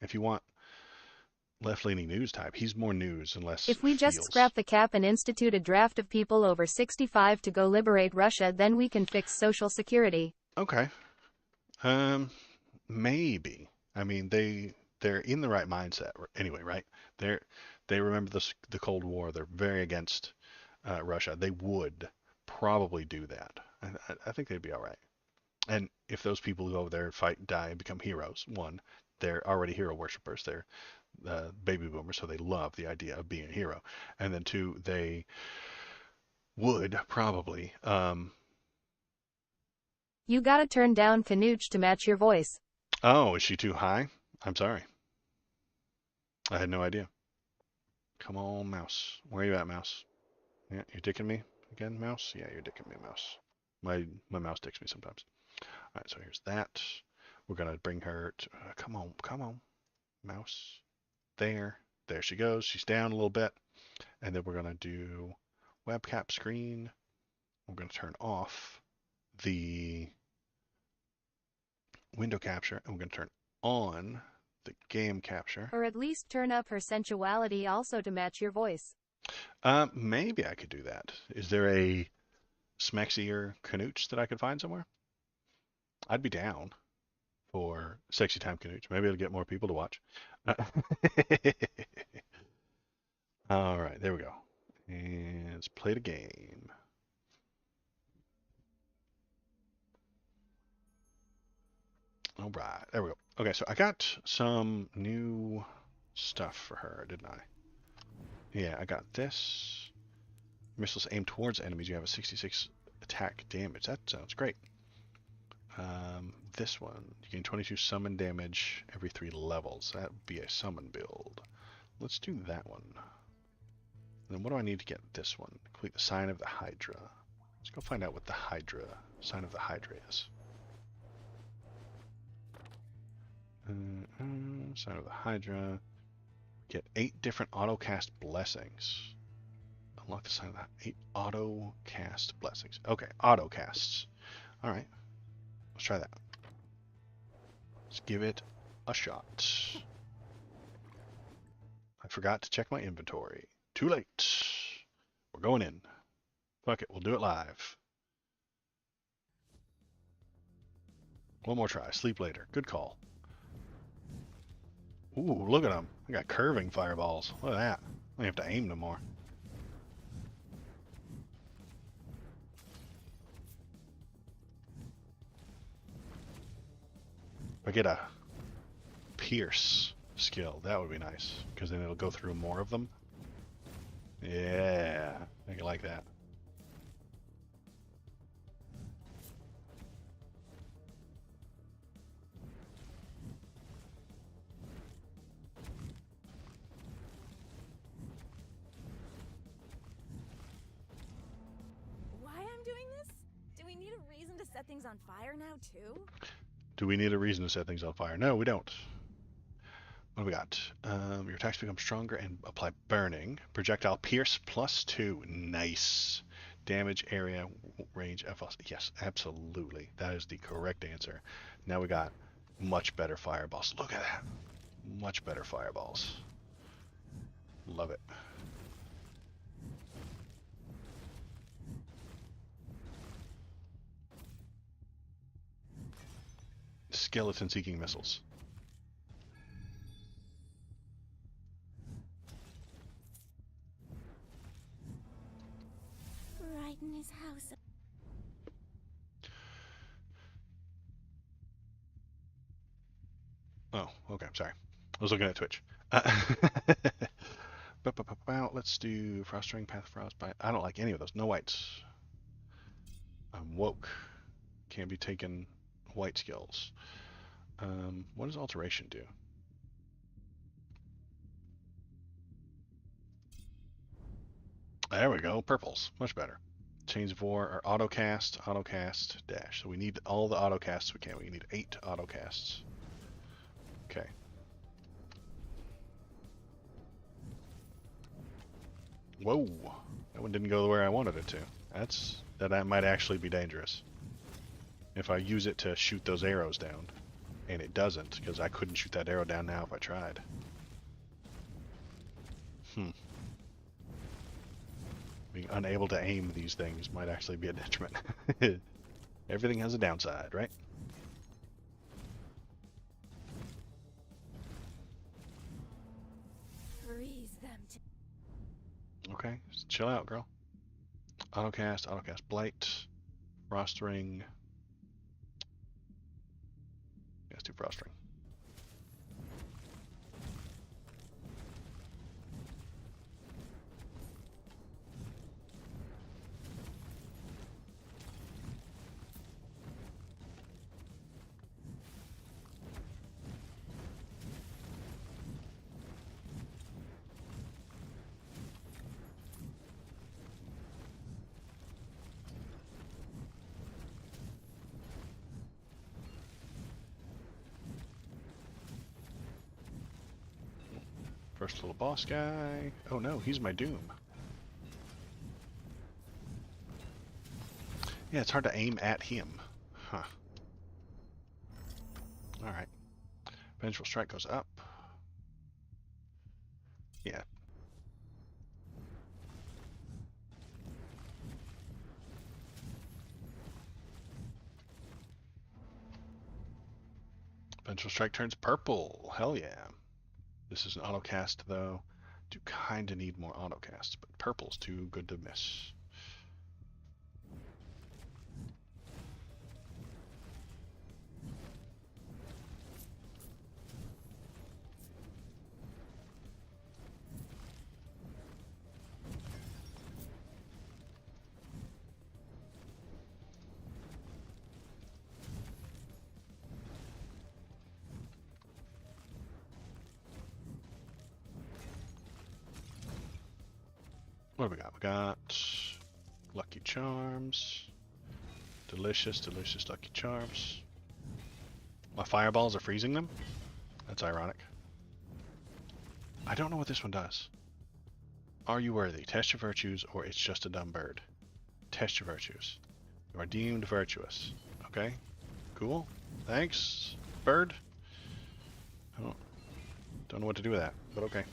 if you want left-leaning news type, he's more news and less If we just feels. scrap the cap and institute a draft of people over 65 to go liberate Russia, then we can fix Social Security. Okay. Um, maybe. I mean, they're in the right mindset anyway, right? They're they remember the Cold War. They're very against Russia. They would probably do that. I think they'd be all right. And if those people who go over there, fight, die, and become heroes, one, they're already hero worshippers. They're baby boomers, so they love the idea of being a hero. And then two, they would probably. You gotta turn down Canooch to match your voice. Oh, is she too high? I'm sorry. I had no idea. Come on, mouse. Where are you at, mouse? Yeah, you're dicking me again, mouse? Yeah, you're dicking me, mouse. My mouse dicks me sometimes. All right, so here's that. We're gonna bring her to, come on, mouse. There she goes. She's down a little bit. And then we're gonna do webcap screen. We're gonna turn off the window capture, and we're gonna turn on the game capture. Or at least turn up her sensuality also to match your voice. Maybe I could do that. Is there a smexier Canooch that I could find somewhere? I'd be down for sexy time Canooch. Maybe it'll get more people to watch. All right, there we go. And let's play the game. All right, there we go. Okay, so I got some new stuff for her, didn't I? Yeah, I got this. Missiles aimed towards enemies. You have a 66 attack damage. That sounds great. This one, you gain 22 summon damage every 3 levels. That would be a summon build. Let's do that one. And then what do I need to get this one? Complete the sign of the Hydra. Let's go find out what the Hydra, sign of the Hydra is. Sign of the Hydra. Get 8 different auto-cast blessings. Unlock the sign of that. 8 auto-cast blessings. Okay, auto-casts. Alright. Let's try that. Let's give it a shot. I forgot to check my inventory. Too late. We're going in. Fuck it, we'll do it live. One more try. Sleep later. Good call. Ooh, look at them. I got curving fireballs. Look at that. I don't have to aim no more. If I get a pierce skill, that would be nice, because then it'll go through more of them. Yeah, I like that. Why I'm doing this? Do we need a reason to set things on fire now, too? Do we need a reason to set things on fire? No, we don't. What do we got? Your attacks become stronger and apply burning. Projectile pierce +2. Nice. Damage area range FL. Yes, absolutely. That is the correct answer. Now we got much better fireballs. Look at that. Much better fireballs. Love it. Skeleton seeking missiles. Right in his house. Oh, okay. Sorry. I was looking at Twitch. Let's do Frost Ring, Path of Frostbite. I don't like any of those. No whites. I'm woke. Can't be taken white skills. What does Alteration do? There we go. Purples. Much better. Chains of War are autocast, autocast, dash. So we need all the autocasts we can. We need 8 autocasts. Okay. Whoa. That one didn't go the way I wanted it to. That might actually be dangerous. If I use it to shoot those arrows down. And it doesn't, because I couldn't shoot that arrow down now if I tried. Being unable to aim these things might actually be a detriment. Everything has a downside, right? Freeze them. Okay, just chill out, girl. Autocast, autocast blight, frost ring. do frost ring. First little boss guy. Oh no, he's my doom. Yeah, it's hard to aim at him. Huh. Alright. Vengeful Strike goes up. Yeah. Vengeful Strike turns purple. Hell yeah. This is an autocast, though. Do kind of need more autocasts, but purple's too good to miss. What do we got? We got Lucky Charms. Delicious, delicious Lucky Charms. My fireballs are freezing them? That's ironic. I don't know what this one does. Are you worthy? Test your virtues, or it's just a dumb bird. Test your virtues. You are deemed virtuous. Okay? Cool. Thanks, bird. I don't know what to do with that, but okay.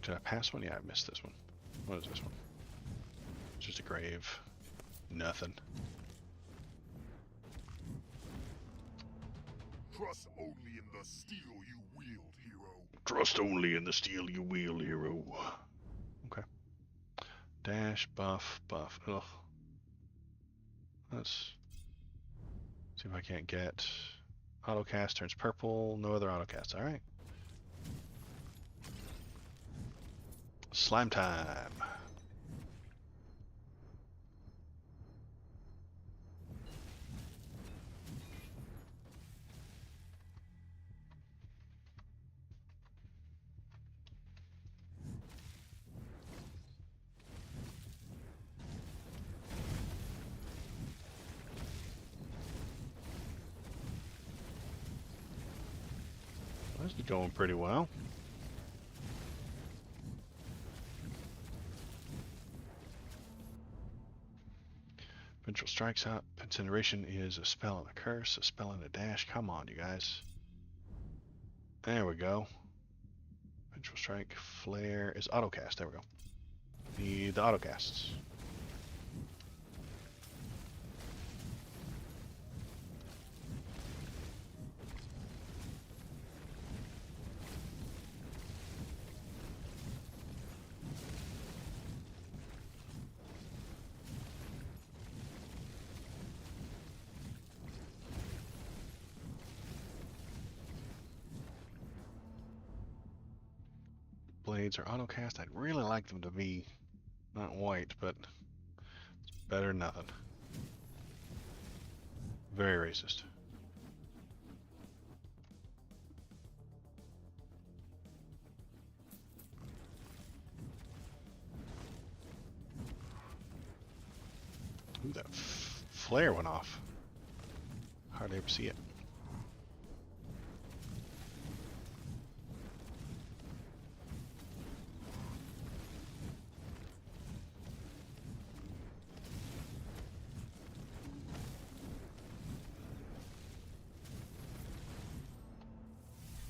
Did I pass one? Yeah, I missed this one. What is this one? It's just a grave. Nothing. Trust only in the steel you wield, hero. Trust only in the steel you wield, hero. Okay. Dash, buff, buff. Ugh. Let's see if I can't get... Autocast turns purple. No other autocast. Alright. Slime time. This is going pretty well. Vengeful Strike's up. Incineration is a spell and a curse, a spell and a dash. Come on, you guys. There we go. Vengeful Strike, Flare is autocast. There we go. Need the autocasts. Blades are autocast. I'd really like them to be not white, but it's better than nothing. Very racist. Ooh, that flare went off. Hardly ever see it.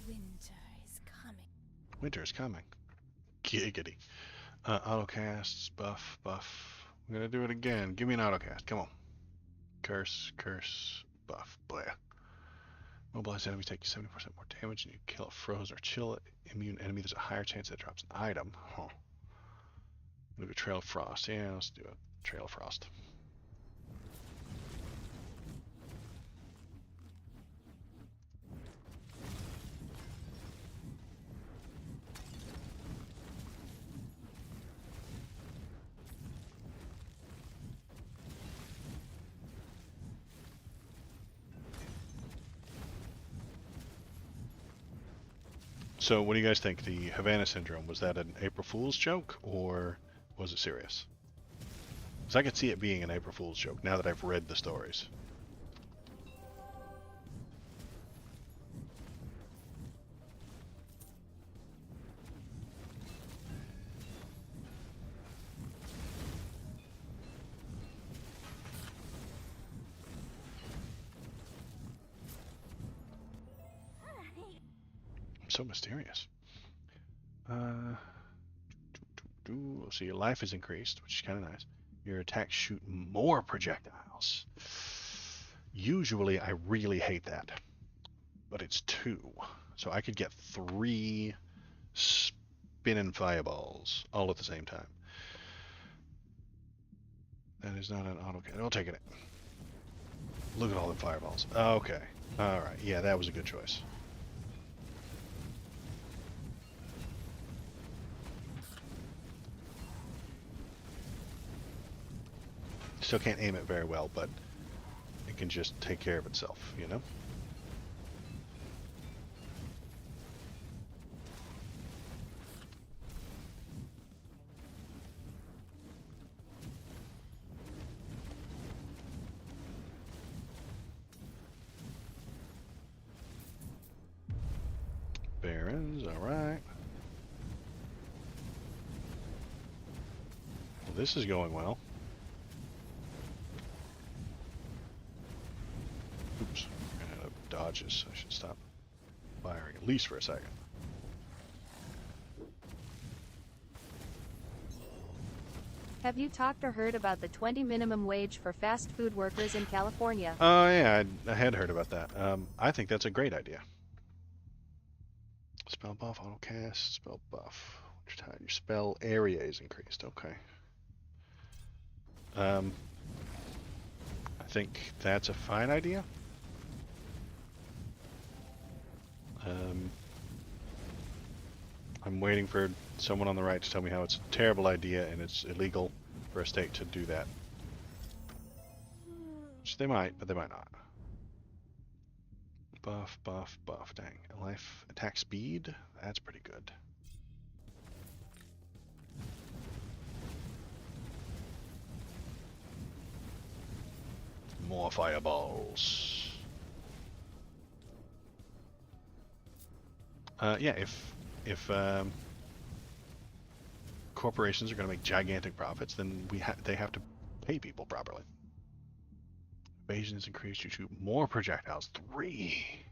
Winter is Winter is coming. Giggity. Autocasts, buff, buff. I'm gonna do it again. Give me an autocast. Come on. Curse, curse, buff. Bleh. Mobilize enemies take 70% more damage, and you kill a froze or chill immune enemy. There's a higher chance that drops an item. Huh. Move a Trail of Frost. Yeah, let's do a Trail of Frost. So what do you guys think? The Havana syndrome, was that an April Fool's joke, or was it serious? Because I could see it being an April Fool's joke now that I've read the stories. So mysterious. So your life is increased, which is kind of nice. Your attacks shoot more projectiles. Usually I really hate that, but it's 2. So I could get 3 spinning fireballs all at the same time. That is not an auto. I'll take it. Look at all the fireballs. Okay. Alright. Yeah, that was a good choice. Still can't aim it very well, but it can just take care of itself, you know? Barons, alright. Well, this is going well. Oops, ran out of dodges. I should stop firing at least for a second. Have you talked or heard about the 20 minimum wage for fast food workers in California? Oh yeah, I had heard about that. I think that's a great idea. Spell buff, auto cast, spell buff. Your spell area is increased. Okay. I think that's a fine idea. I'm waiting for someone on the right to tell me how it's a terrible idea and it's illegal for a state to do that. Which they might, but they might not. Buff, buff, buff. Dang. Life attack speed? That's pretty good. More fireballs. Yeah, if corporations are going to make gigantic profits, then they have to pay people properly. Evasion is increased. You shoot more projectiles. 3.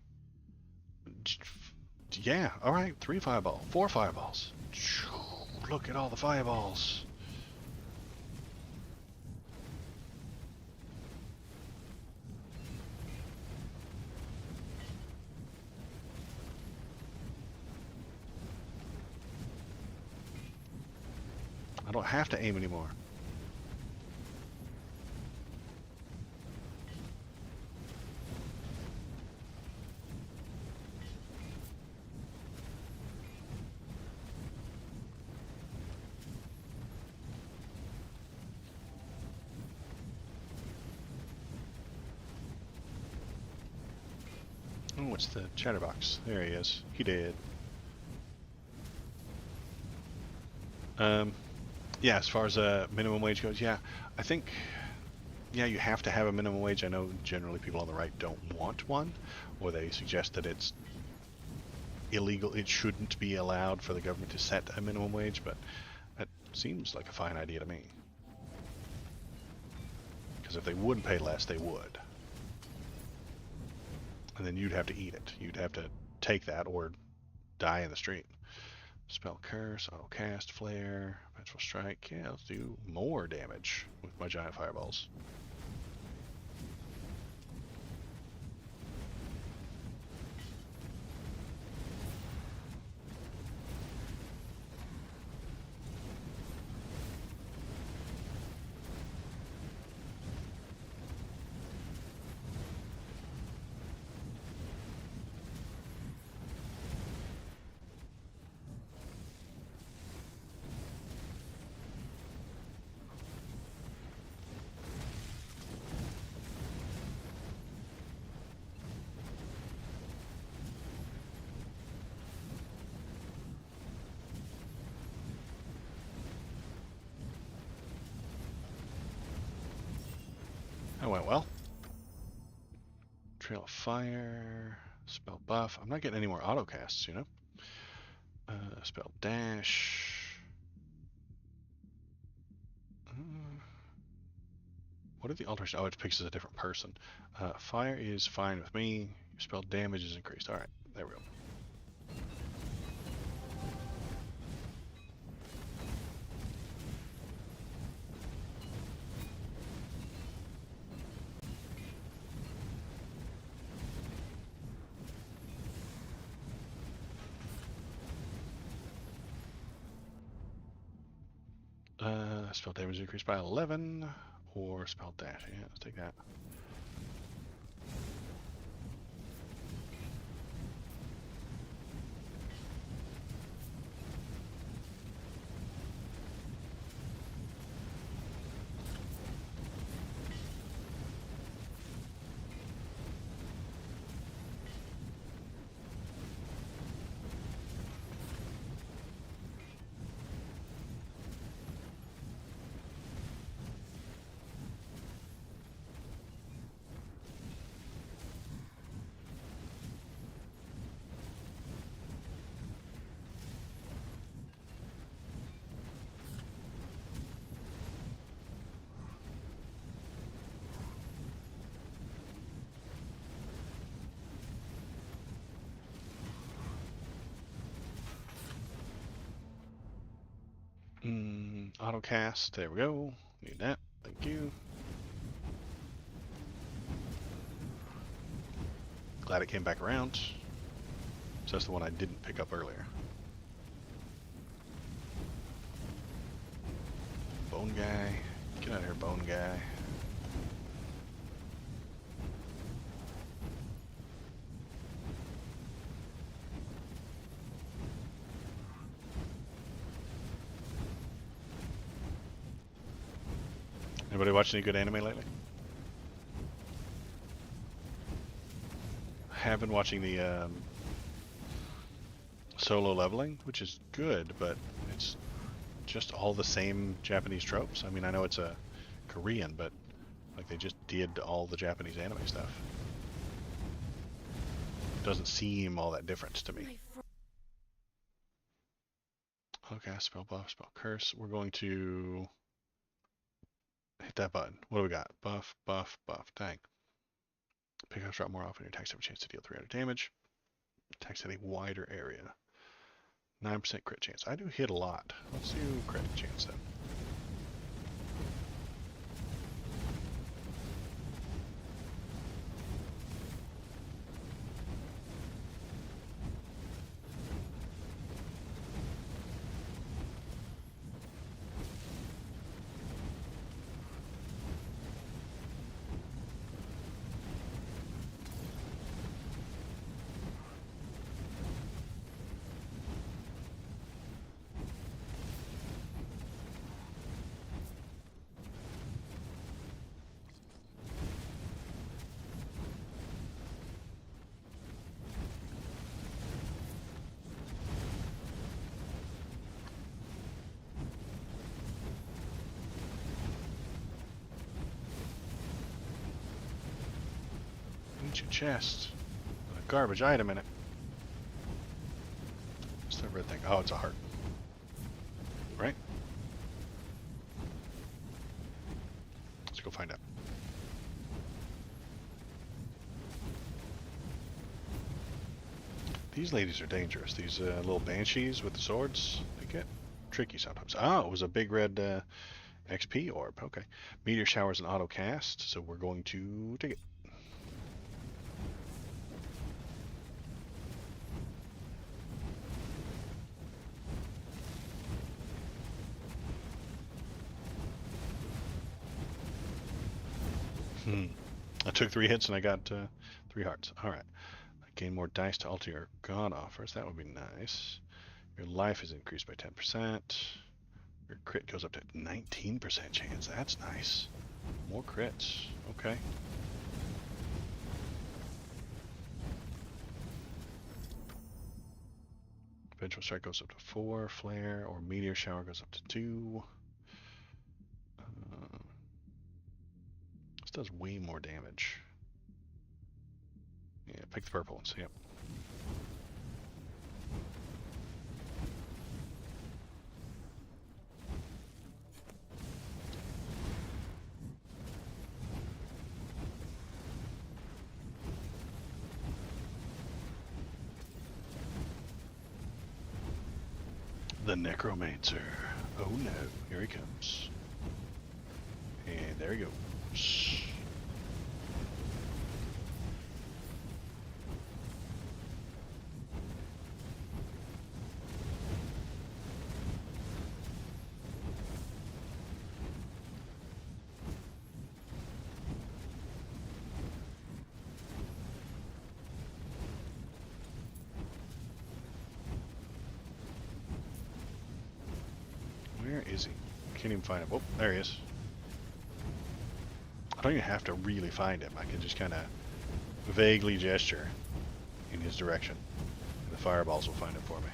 Yeah, all right. 3 fireballs. 4 fireballs. Look at all the fireballs. I don't have to aim anymore. Oh, what's the chatterbox? There he is. He did. Yeah, as far as minimum wage goes, yeah, I think, yeah, you have to have a minimum wage. I know generally people on the right don't want one, or they suggest that it's illegal. It shouldn't be allowed for the government to set a minimum wage, but that seems like a fine idea to me. Because if they would pay less, they would. And then you'd have to eat it. You'd have to take that or die in the street. Spell curse, auto cast, flare, vengeful strike. Yeah, let's do more damage with my giant fireballs. That went well. Trail of Fire, spell buff. I'm not getting any more auto casts, you know? Spell dash. What are the alterations? Oh, it picks as a different person. Fire is fine with me. Your spell damage is increased. Alright, there we go. Spell damage increased by 11, or spell dash. Yeah, let's take that. Auto cast. There we go. Need that. Thank you. Glad it came back around. So that's the one I didn't pick up earlier. Bone guy. Get out of here, bone guy. Anybody watch any good anime lately? I have been watching the Solo Leveling, which is good, but it's just all the same Japanese tropes. I mean, I know it's a Korean, but like they just did all the Japanese anime stuff. It doesn't seem all that different to me. Okay, spell buff, spell curse. We're going to hit that button. What do we got? Buff, buff, buff. Dang. Pick up, drop more often. Your attacks have a chance to deal 300 damage. Attacks at a wider area. 9% crit chance. I do hit a lot. Let's do crit chance then. Ancient chest with a garbage item in it. What's that red thing? Oh, it's a heart. Right? Let's go find out. These ladies are dangerous. These little banshees with the swords, they get tricky sometimes. Oh, it was a big red XP orb. Okay. Meteor shower's an auto cast, so we're going to take it. I took 3 hits and I got 3 hearts. Alright. Gain more dice to alter your god offers. That would be nice. Your life is increased by 10%. Your crit goes up to 19% chance. That's nice. More crits. Okay. Vengeful strike goes up to 4. Flare or meteor shower goes up to 2. This does way more damage. Yeah, pick the purple ones. Yep. The Necromancer. Oh no, here he comes. And there he goes. Where is he? Can't even find him. Oh, there he is. I don't even have to really find him. I can just kind of vaguely gesture in his direction. And the fireballs will find him for me.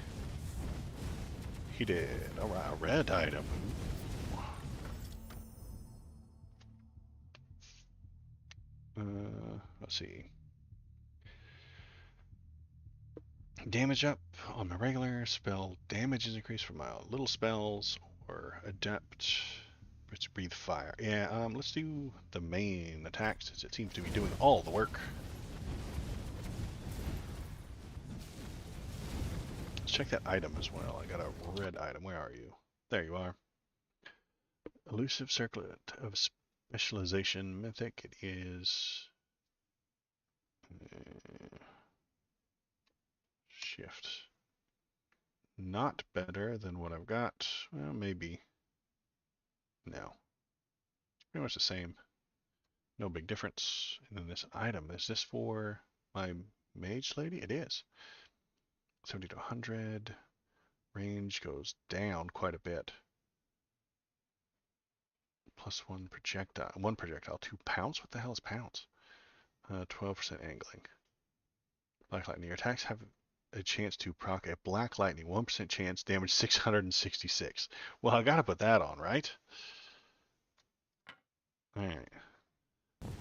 He did. Alright, a red item. Let's see. Damage up on my regular spell. Damage is increased for my little spells or adept. Let's breathe fire. Yeah, let's do the main attack since it seems to be doing all the work. Let's check that item as well. I got a red item. Where are you? There you are. Elusive Circlet of Specialization Mythic. It is... shift. Not better than what I've got. Well, maybe. No. It's pretty much the same. No big difference. And then this item, is this for my mage lady? It is. 70 to 100. Range goes down quite a bit. Plus 1 projectile. 1 projectile. 2 pounce? What the hell is pounce? 12% angling. Black lightning. Your attacks have a chance to proc a black lightning. 1% chance. Damage 666. Well, I gotta put that on, right? Alright.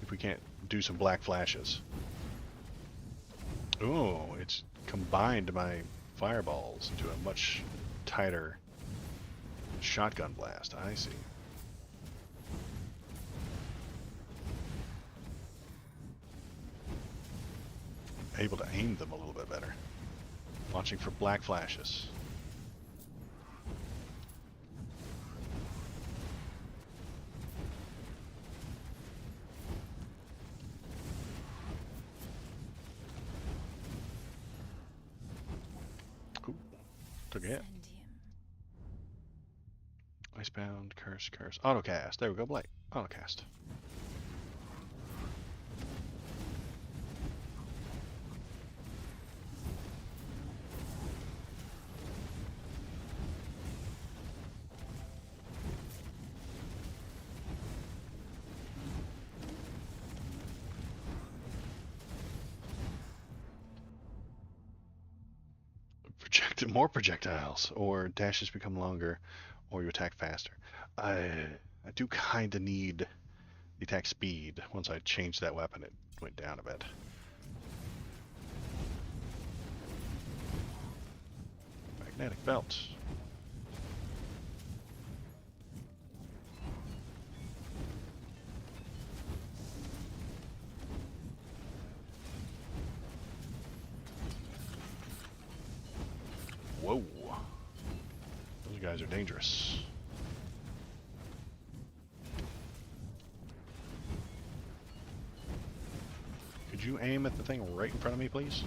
If we can't do some black flashes. Oh, it's combined my fireballs into a much tighter shotgun blast. I see. Able to aim them a little bit better. Watching for black flashes. Cool. Took it. Icebound, curse, curse. Autocast. There we go, Blake. Autocast. More projectiles, or dashes become longer, or you attack faster. I do kind of need the attack speed. Once I changed that weapon, it went down a bit. Magnetic belt. guys are dangerous. Could you aim at the thing right in front of me, please?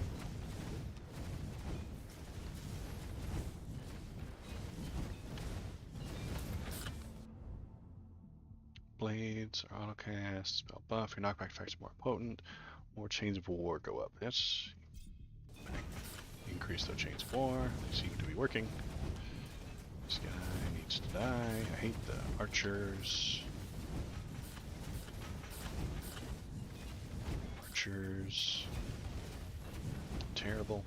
Blades, autocast, spell buff, your knockback effects are more potent, more chains of war go up. Yes. Increase those chains of war. They seem to be working. This guy needs to die. I hate the archers. Archers. Terrible.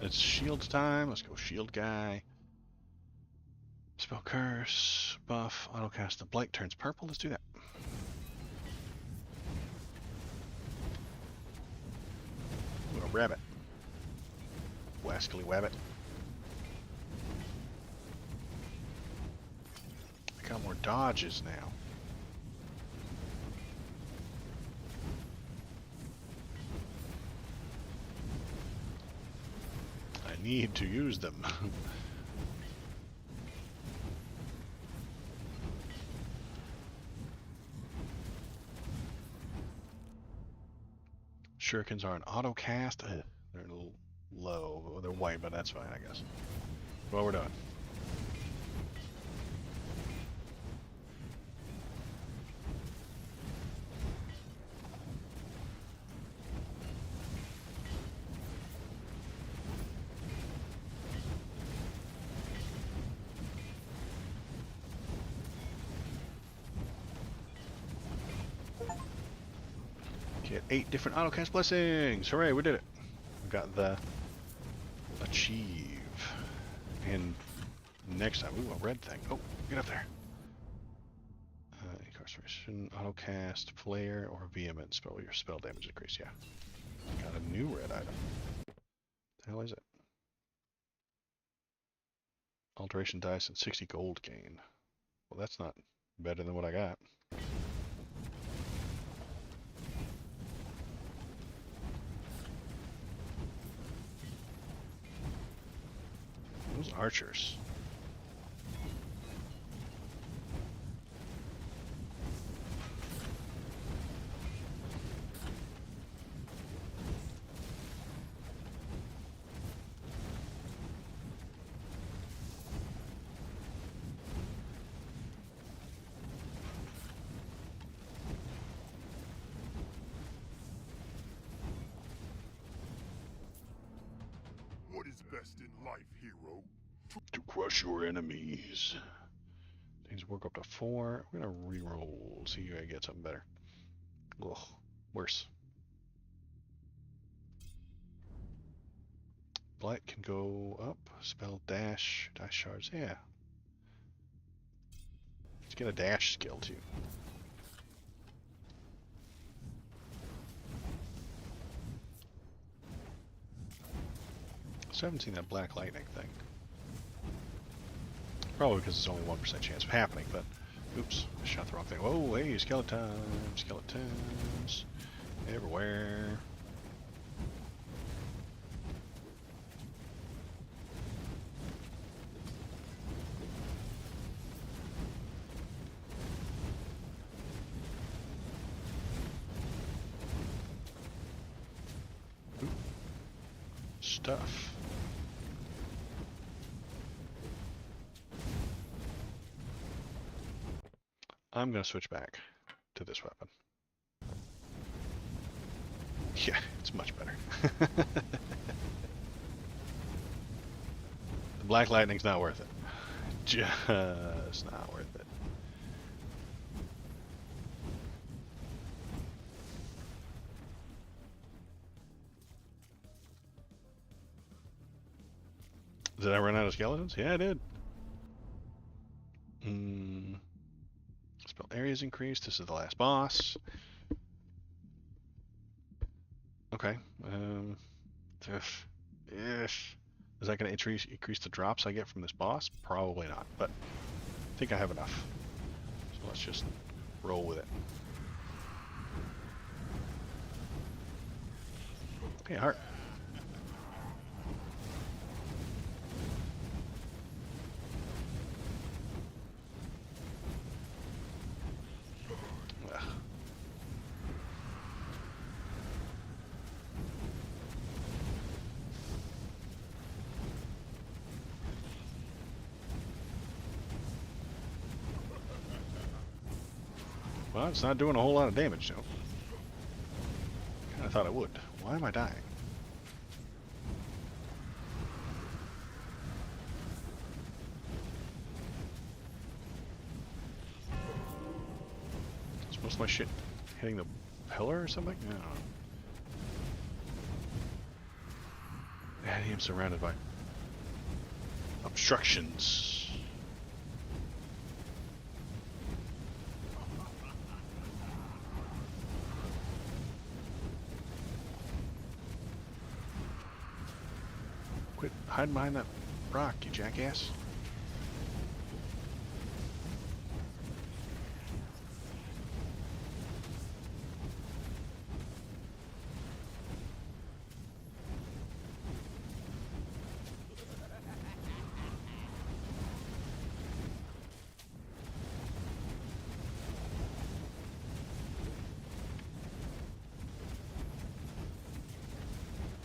It's shield time. Let's go shield guy. Spell curse, buff, autocast. The blight turns purple. Let's do that. Ooh, a rabbit. Wascally wabbit. I got more dodges now. I need to use them. Shurikens are an auto cast. They're a little low. They're white, but that's fine, I guess. Well, we're done. Get 8 different autocast blessings. Hooray, we did it. We got the achieve. And next time, ooh, a red thing. Oh, get up there. Incarceration, autocast, flare, or vehement. Spell your spell damage increase. Yeah. Got a new red item. The hell is it? Alteration dice and 60 gold gain. Well, that's not better than what I got. Those archers. What is best in life, hero? To crush your enemies. Things work up to 4. We're gonna reroll. See if I get something better. Ugh, worse. Blight can go up. Spell dash. Dash shards. Yeah. Let's get a dash skill too. So I haven't seen that black lightning thing. Probably because it's only 1% chance of happening, but oops, I shot the wrong thing. Whoa, hey, skeletons, skeletons, everywhere. Ooh. Stuff. I'm going to switch back to this weapon. Yeah, it's much better. The black lightning's not worth it. Just not worth it. Did I run out of skeletons? Yeah, I did. Spell areas increased. This is the last boss. Okay. Is that going to increase the drops I get from this boss? Probably not, but I think I have enough. So let's just roll with it. Hey, heart. Ugh. Well, it's not doing a whole lot of damage, though. Kinda thought it would. Why am I dying? Is most of my shit hitting the pillar or something? I don't know. And I'm surrounded by obstructions. Quit hiding behind that rock, you jackass.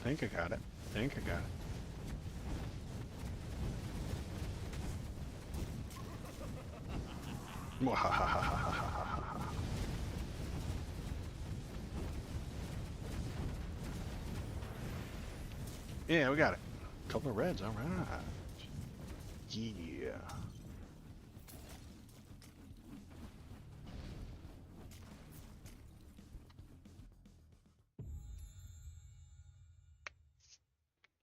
I think I got it. I think I got it. Yeah, we got it. A couple of reds, alright. Yeah.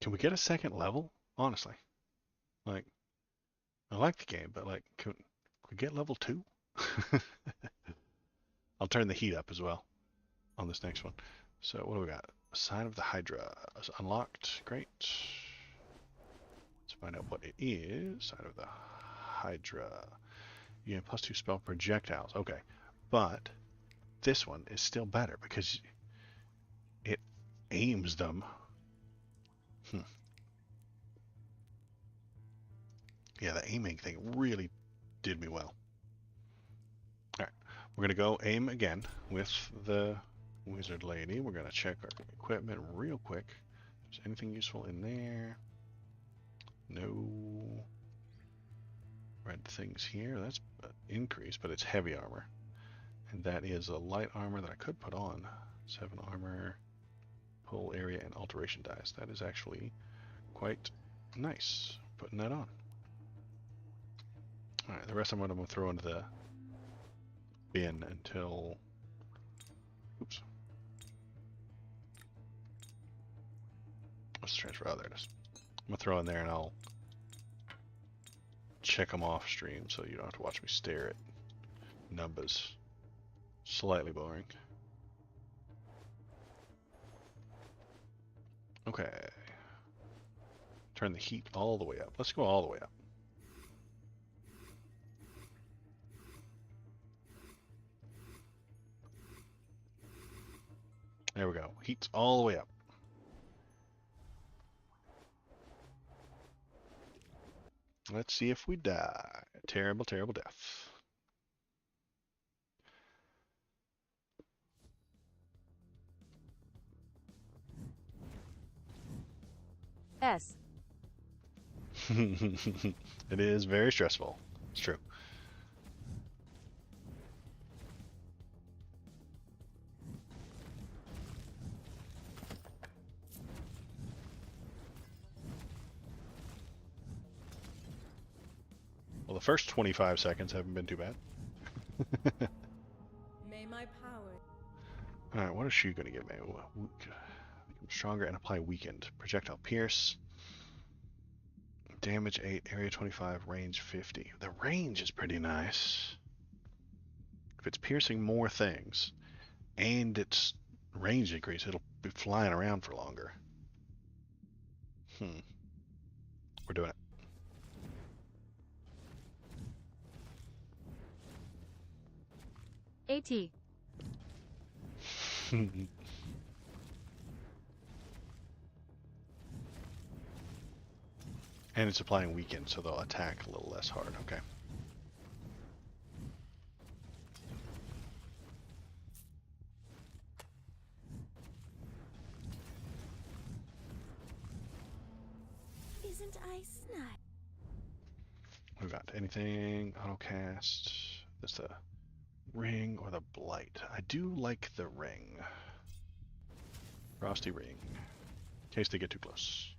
Can we get a second level? Honestly. Like, I like the game, but like, can we get level 2? I'll turn the heat up as well on this next one. So what do we got? Sign of the Hydra. Unlocked. Great. Let's find out what it is. Sign of the Hydra. You get +2 spell projectiles. Okay. But this one is still better because it aims them. Yeah, the aiming thing really did me well. Alright. We're going to go aim again with the wizard lady. We're going to check our equipment real quick. Is there anything useful in there? No red things here. That's an increase, but it's heavy armor. And that is a light armor that I could put on. 7 armor, pull area, and alteration dice. That is actually quite nice, putting that on. Alright, the rest of them I'm going to throw into the bin until... Oops. Let's transfer. Oh, there it is. I'm going to throw in there and I'll check them off stream so you don't have to watch me stare at numbers. Slightly boring. Okay. Turn the heat all the way up. Let's go all the way up. There we go. Heat's all the way up. Let's see if we die. Terrible, terrible death. S. It is very stressful. It's true. Well, the first 25 seconds haven't been too bad. May my power. Alright, what is she going to give me? Become stronger and apply weakened. Projectile pierce. Damage 8, area 25, range 50. The range is pretty nice. If it's piercing more things and its range increase, it'll be flying around for longer. We're doing AT. it. And it's applying weaken, so they'll attack a little less hard. Okay. Isn't ice nice? We got anything? Autocast. That's the ring or the blight. I do like the ring. Frosty ring. In case they get too close.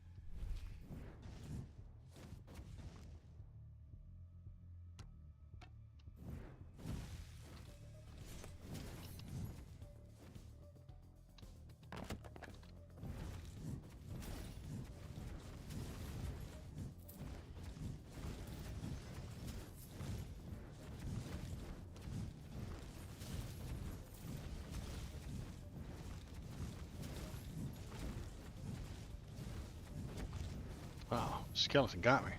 Oh, skeleton got me.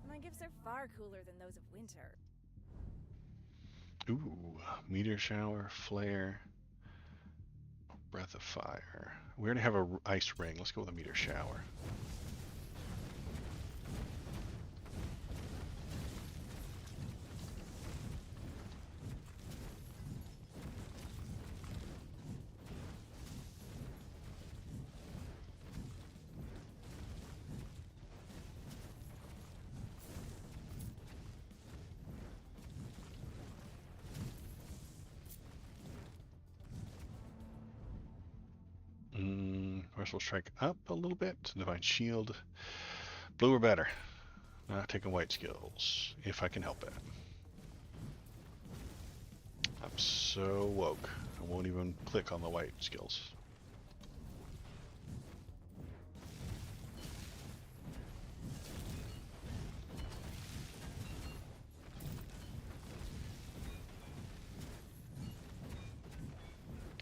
My gifts are far cooler than those of winter. Ooh, meteor shower, flare, breath of fire. We already have a ice ring. Let's go with a meteor shower. Merciful strike up a little bit. Divine shield. Blue or better. Not taking white skills, if I can help it. I'm so woke. I won't even click on the white skills.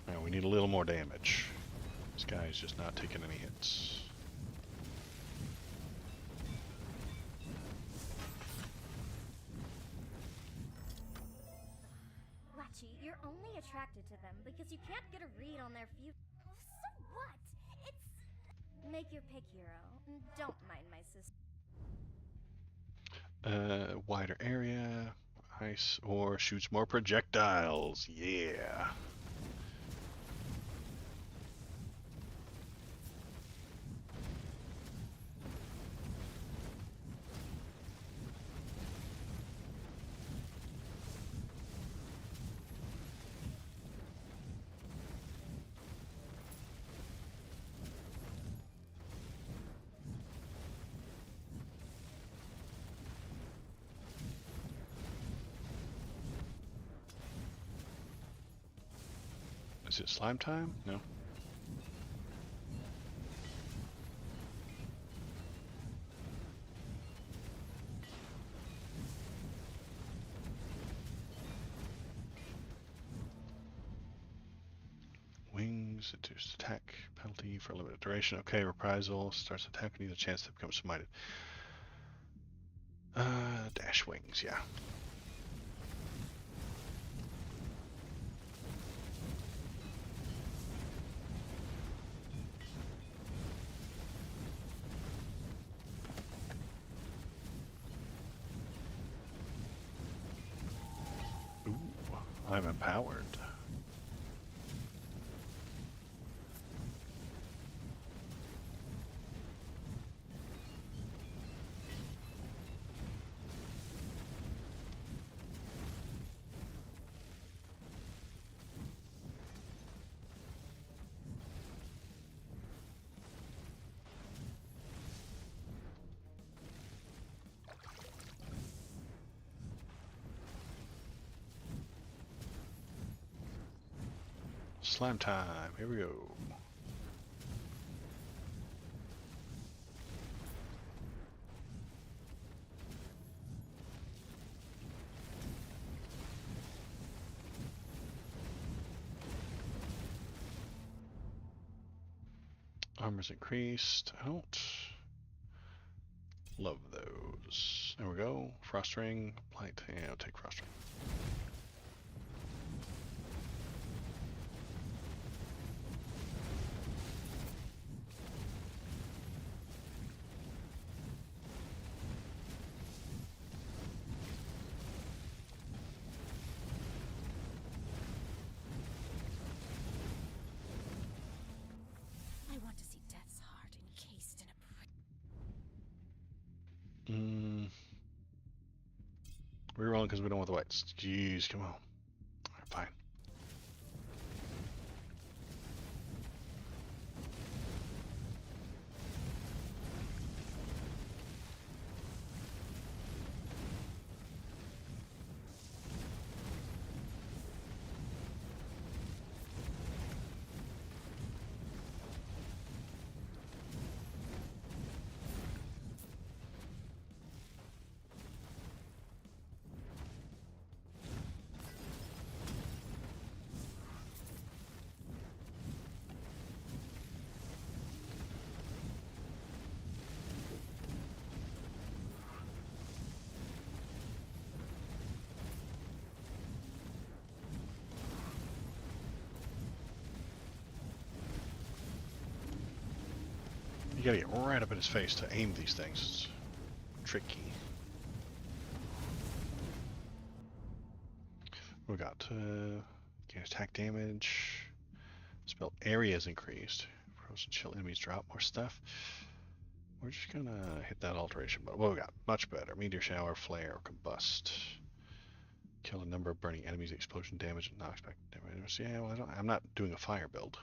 Now we need a little more damage. This guy is just not taking any hits. Lachi, you're only attracted to them because you can't get a read on their future. So what? It's... Make your pick, hero. Don't mind my sister. Wider area, ice, or shoots more projectiles. Yeah. Is it slime time? No. Wings, reduced attack penalty for a limited duration. Okay, reprisal starts attack and needs a chance to become smited. Dash wings, yeah. Ooh, I'm empowered. Slime time, here we go. Armor's increased. I don't love those. There we go. Frost ring. Light. Yeah, I'll take frost ring. I want to see Death's heart encased in a Rerolling because we don't want the whites. Jeez, come on. Alright, fine. You gotta get right up in his face to aim these things. It's tricky. We got gain attack damage. Spell area is increased. Frozen chill enemies drop more stuff. We're just gonna hit that alteration button. What we got? Much better. Meteor shower, flare, combust. Kill a number of burning enemies, explosion damage, and knocks back damage. Yeah, well, I'm not doing a fire build.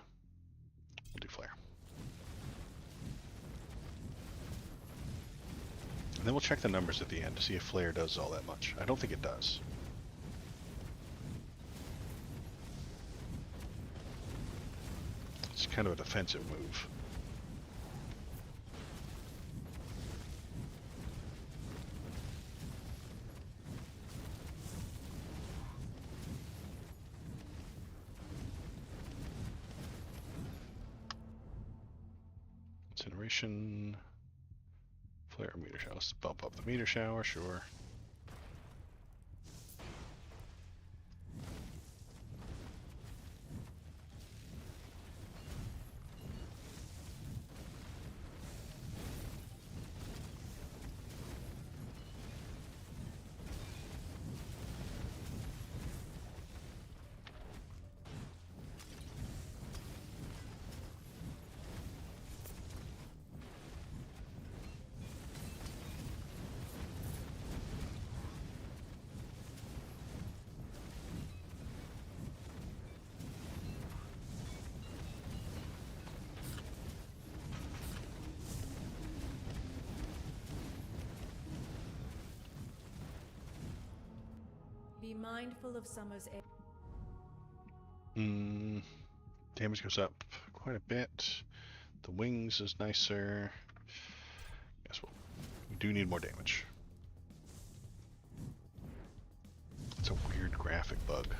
We'll do flare. And then we'll check the numbers at the end to see if flare does all that much. I don't think it does. It's kind of a defensive move. Incineration. Flare meteor shower. Let's bump up the meteor shower, sure. Be mindful of summer's air. Damage goes up quite a bit. The wings is nicer. Guess we do need more damage. It's a weird graphic bug.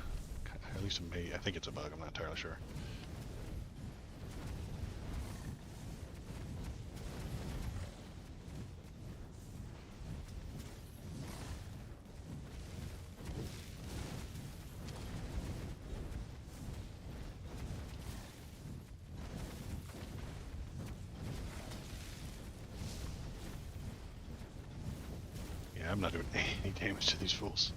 At least it may. I think it's a bug. I'm not entirely sure. I'm not doing any damage to these fools.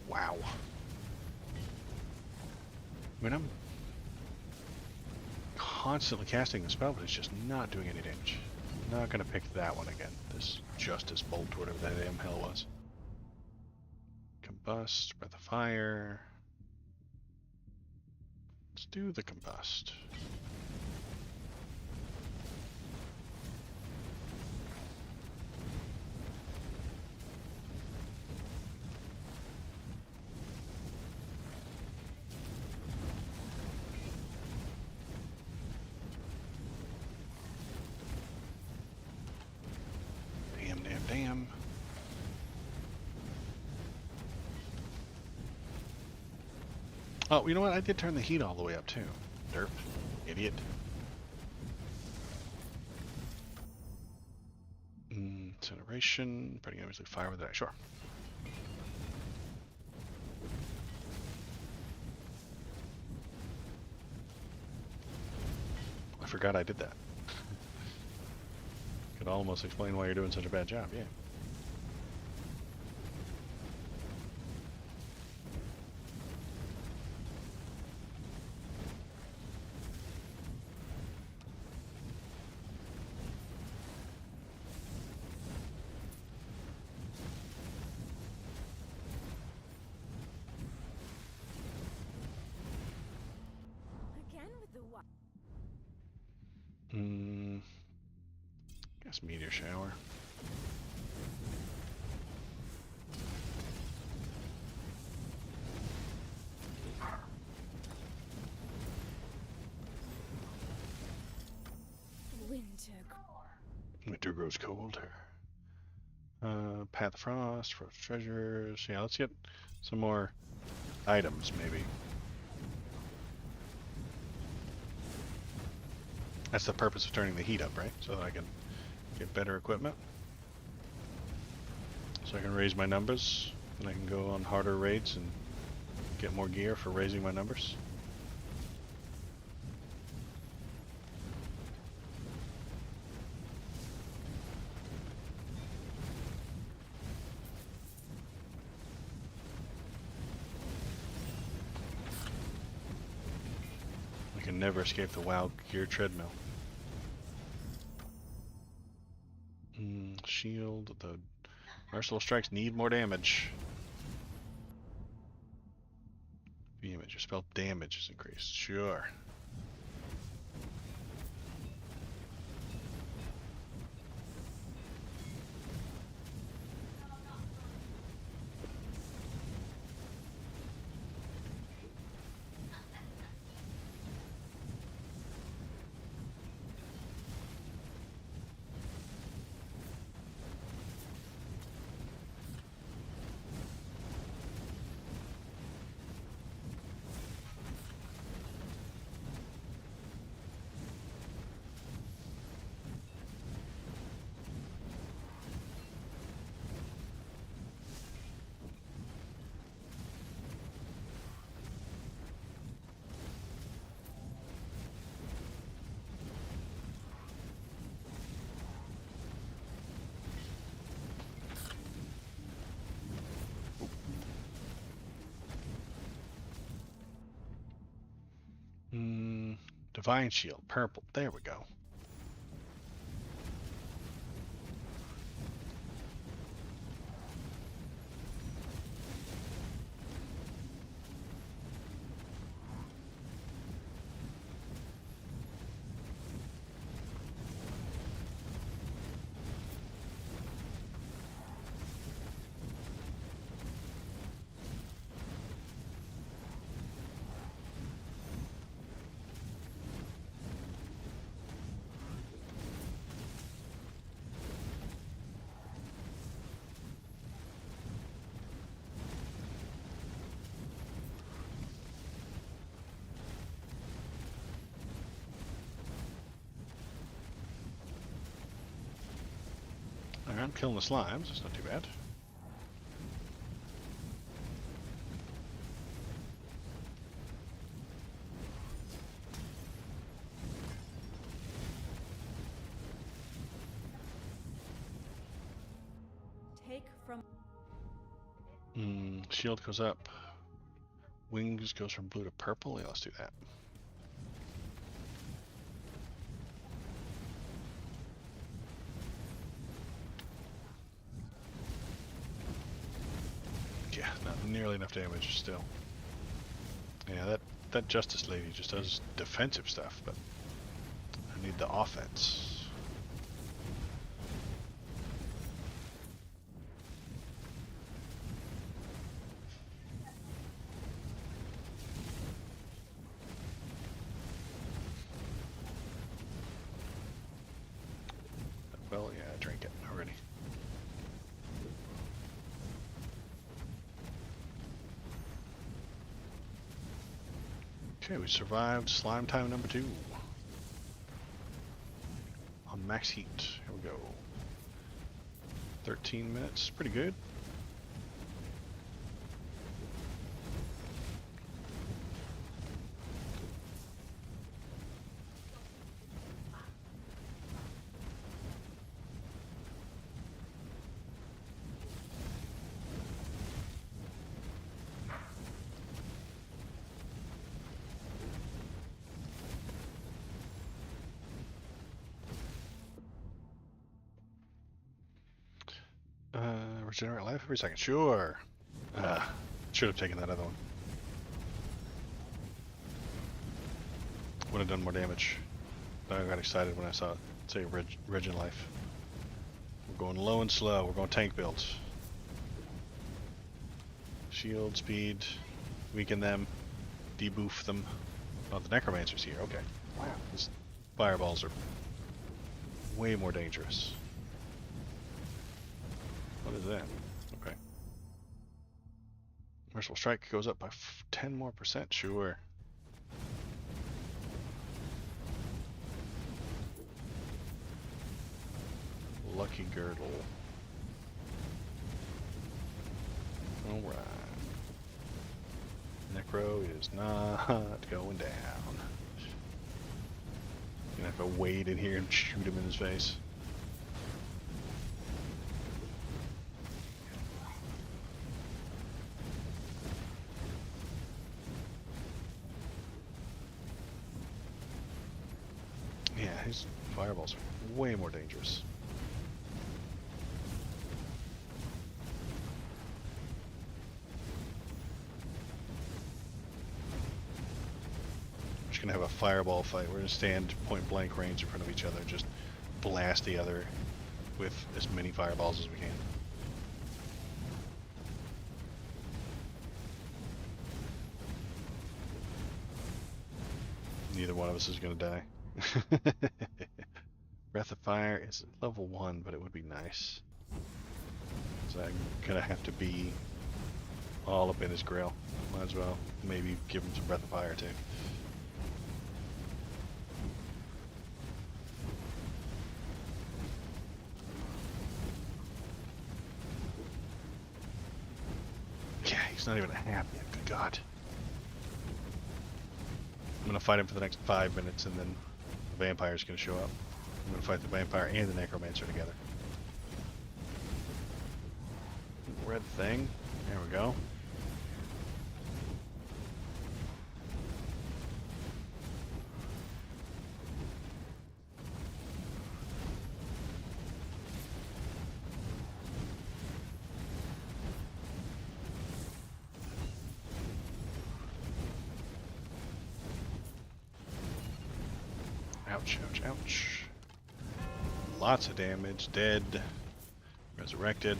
Wow. I mean, constantly casting the spell, but it's just not doing any damage. Not gonna pick that one again. This Justice Bolt, whatever that damn hell was. Combust, Breath of Fire. Let's do the Combust. Damn. Oh, you know what? I did turn the heat all the way up too. Derp. Idiot. Incineration. Putting enemies like fire with that. Sure. I forgot I did that. Could almost explain why you're doing such a bad job, yeah. Again with the what? Guess meteor shower. Winter grows colder. Path of Frost, Frost Treasures. Yeah, let's get some more items, maybe. That's the purpose of turning the heat up, right? So that I can get better equipment. So I can raise my numbers, and I can go on harder raids and get more gear for raising my numbers. I can never escape the WoW gear treadmill. Shield, the Merciless Strikes need more damage. Damage, your spell damage is increased. Sure. Divine Shield, purple. There we go. Alright, I'm killing the slimes. That's not too bad. Take from Shield goes up. Wings goes from blue to purple. Yeah, let's do that. nearly enough damage still. Yeah, that Justice Lady just does defensive stuff, but I need the offense. Well, yeah, drink it already. Okay, we survived slime time number 2. On max heat. Here we go. 13 minutes, pretty good. Regenerate life every second. Sure. Should have taken that other one. Would have done more damage. But I got excited when I saw it say regen life. We're going low and slow. We're going tank builds. Shield, speed, weaken them, deboof them. Oh, the Necromancer's here. Okay. Wow. These fireballs are way more dangerous. What is that? Okay. Merciful Strike goes up by 10 more %. Sure. Lucky Girdle. Alright. Necro is not going down. Gonna have to wade in here and shoot him in his face. Yeah, his fireballs are way more dangerous. Gonna have a fireball fight. We're gonna stand point blank range in front of each other, just blast the other with as many fireballs as we can. Neither one of us is gonna die. Breath of Fire is level 1, but it would be nice. So I'm gonna have to be all up in his grill. Might as well maybe give him some Breath of Fire too. It's not even a half yet, good God. I'm gonna fight him for the next 5 minutes and then the vampire's gonna show up. I'm gonna fight the vampire and the necromancer together. Red thing, there we go. Ouch, ouch, ouch. Lots of damage. Dead. Resurrected.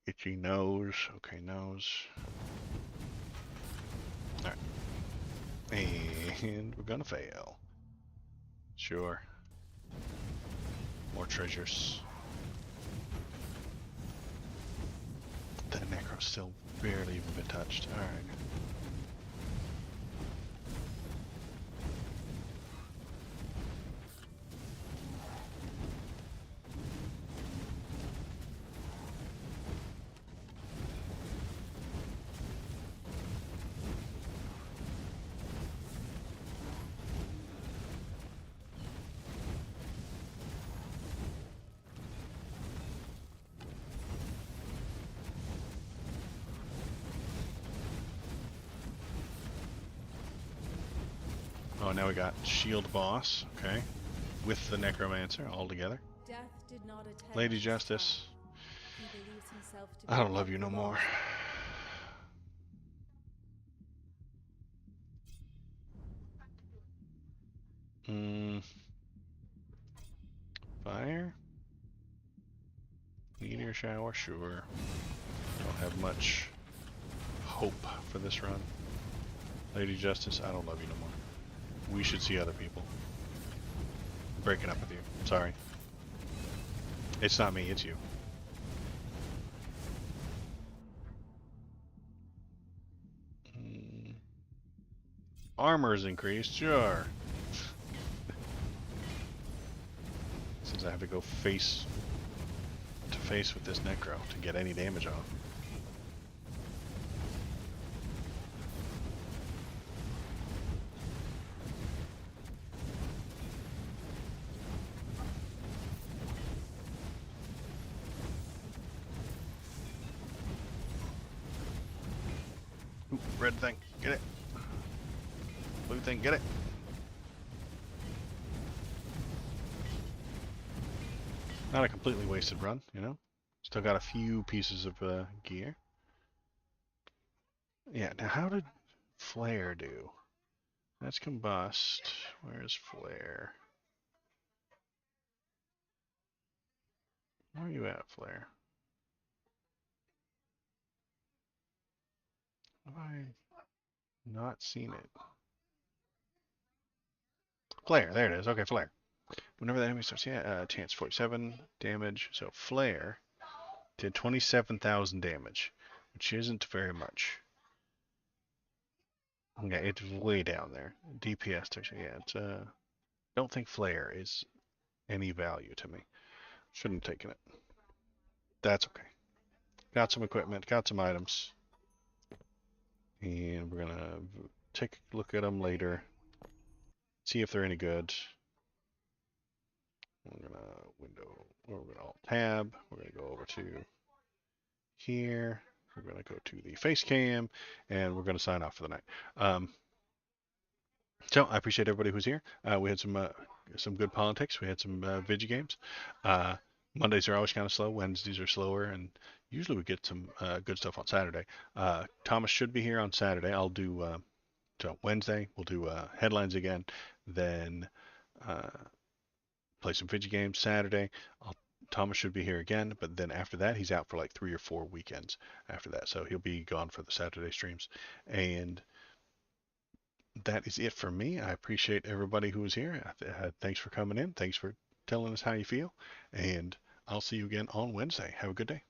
Itchy nose. Okay, nose. Alright. And we're gonna fail. Sure. More treasures. The necro's still barely even been touched. Alright. Oh, now we got Shield Boss, okay, with the Necromancer all together. Death did not attend Lady Justice. He believes himself to be I don't love above you the no more. Fire? Meteor shower? Sure. Don't have much hope for this run. Lady Justice, I don't love you no more. We should see other people. I'm breaking up with you. Sorry. It's not me, it's you. Armor's increased, sure. Since I have to go face to face with this Necro to get any damage off. Ooh, red thing, get it. Blue thing, get it. Not a completely wasted run, you know? Still got a few pieces of gear. Yeah, now how did Flare do? That's combust. Where's Flare? Where are you at, Flare? Have I not seen it? Flare, there it is. Okay, Flare. Whenever the enemy starts, yeah, chance 47 damage. So Flare did 27,000 damage, which isn't very much. Yeah, it's way down there. DPS, yeah, it's don't think Flare is any value to me. Shouldn't have taken it. That's okay. Got some equipment, got some items, and we're gonna take a look at them later. See if they're any good. We're gonna alt tab. We're gonna go over to here. We're gonna go to the face cam, and we're gonna sign off for the night. So I appreciate everybody who's here. We had some good politics. We had some video games. Mondays are always kind of slow. Wednesdays are slower, and usually we get some good stuff on Saturday. Thomas should be here on Saturday. I'll do so Wednesday. We'll do headlines again. Then play some video games. Saturday, Thomas should be here again. But then after that, he's out for like 3 or 4 weekends after that. So he'll be gone for the Saturday streams. And that is it for me. I appreciate everybody who was here. Thanks for coming in. Thanks for telling us how you feel. And I'll see you again on Wednesday. Have a good day.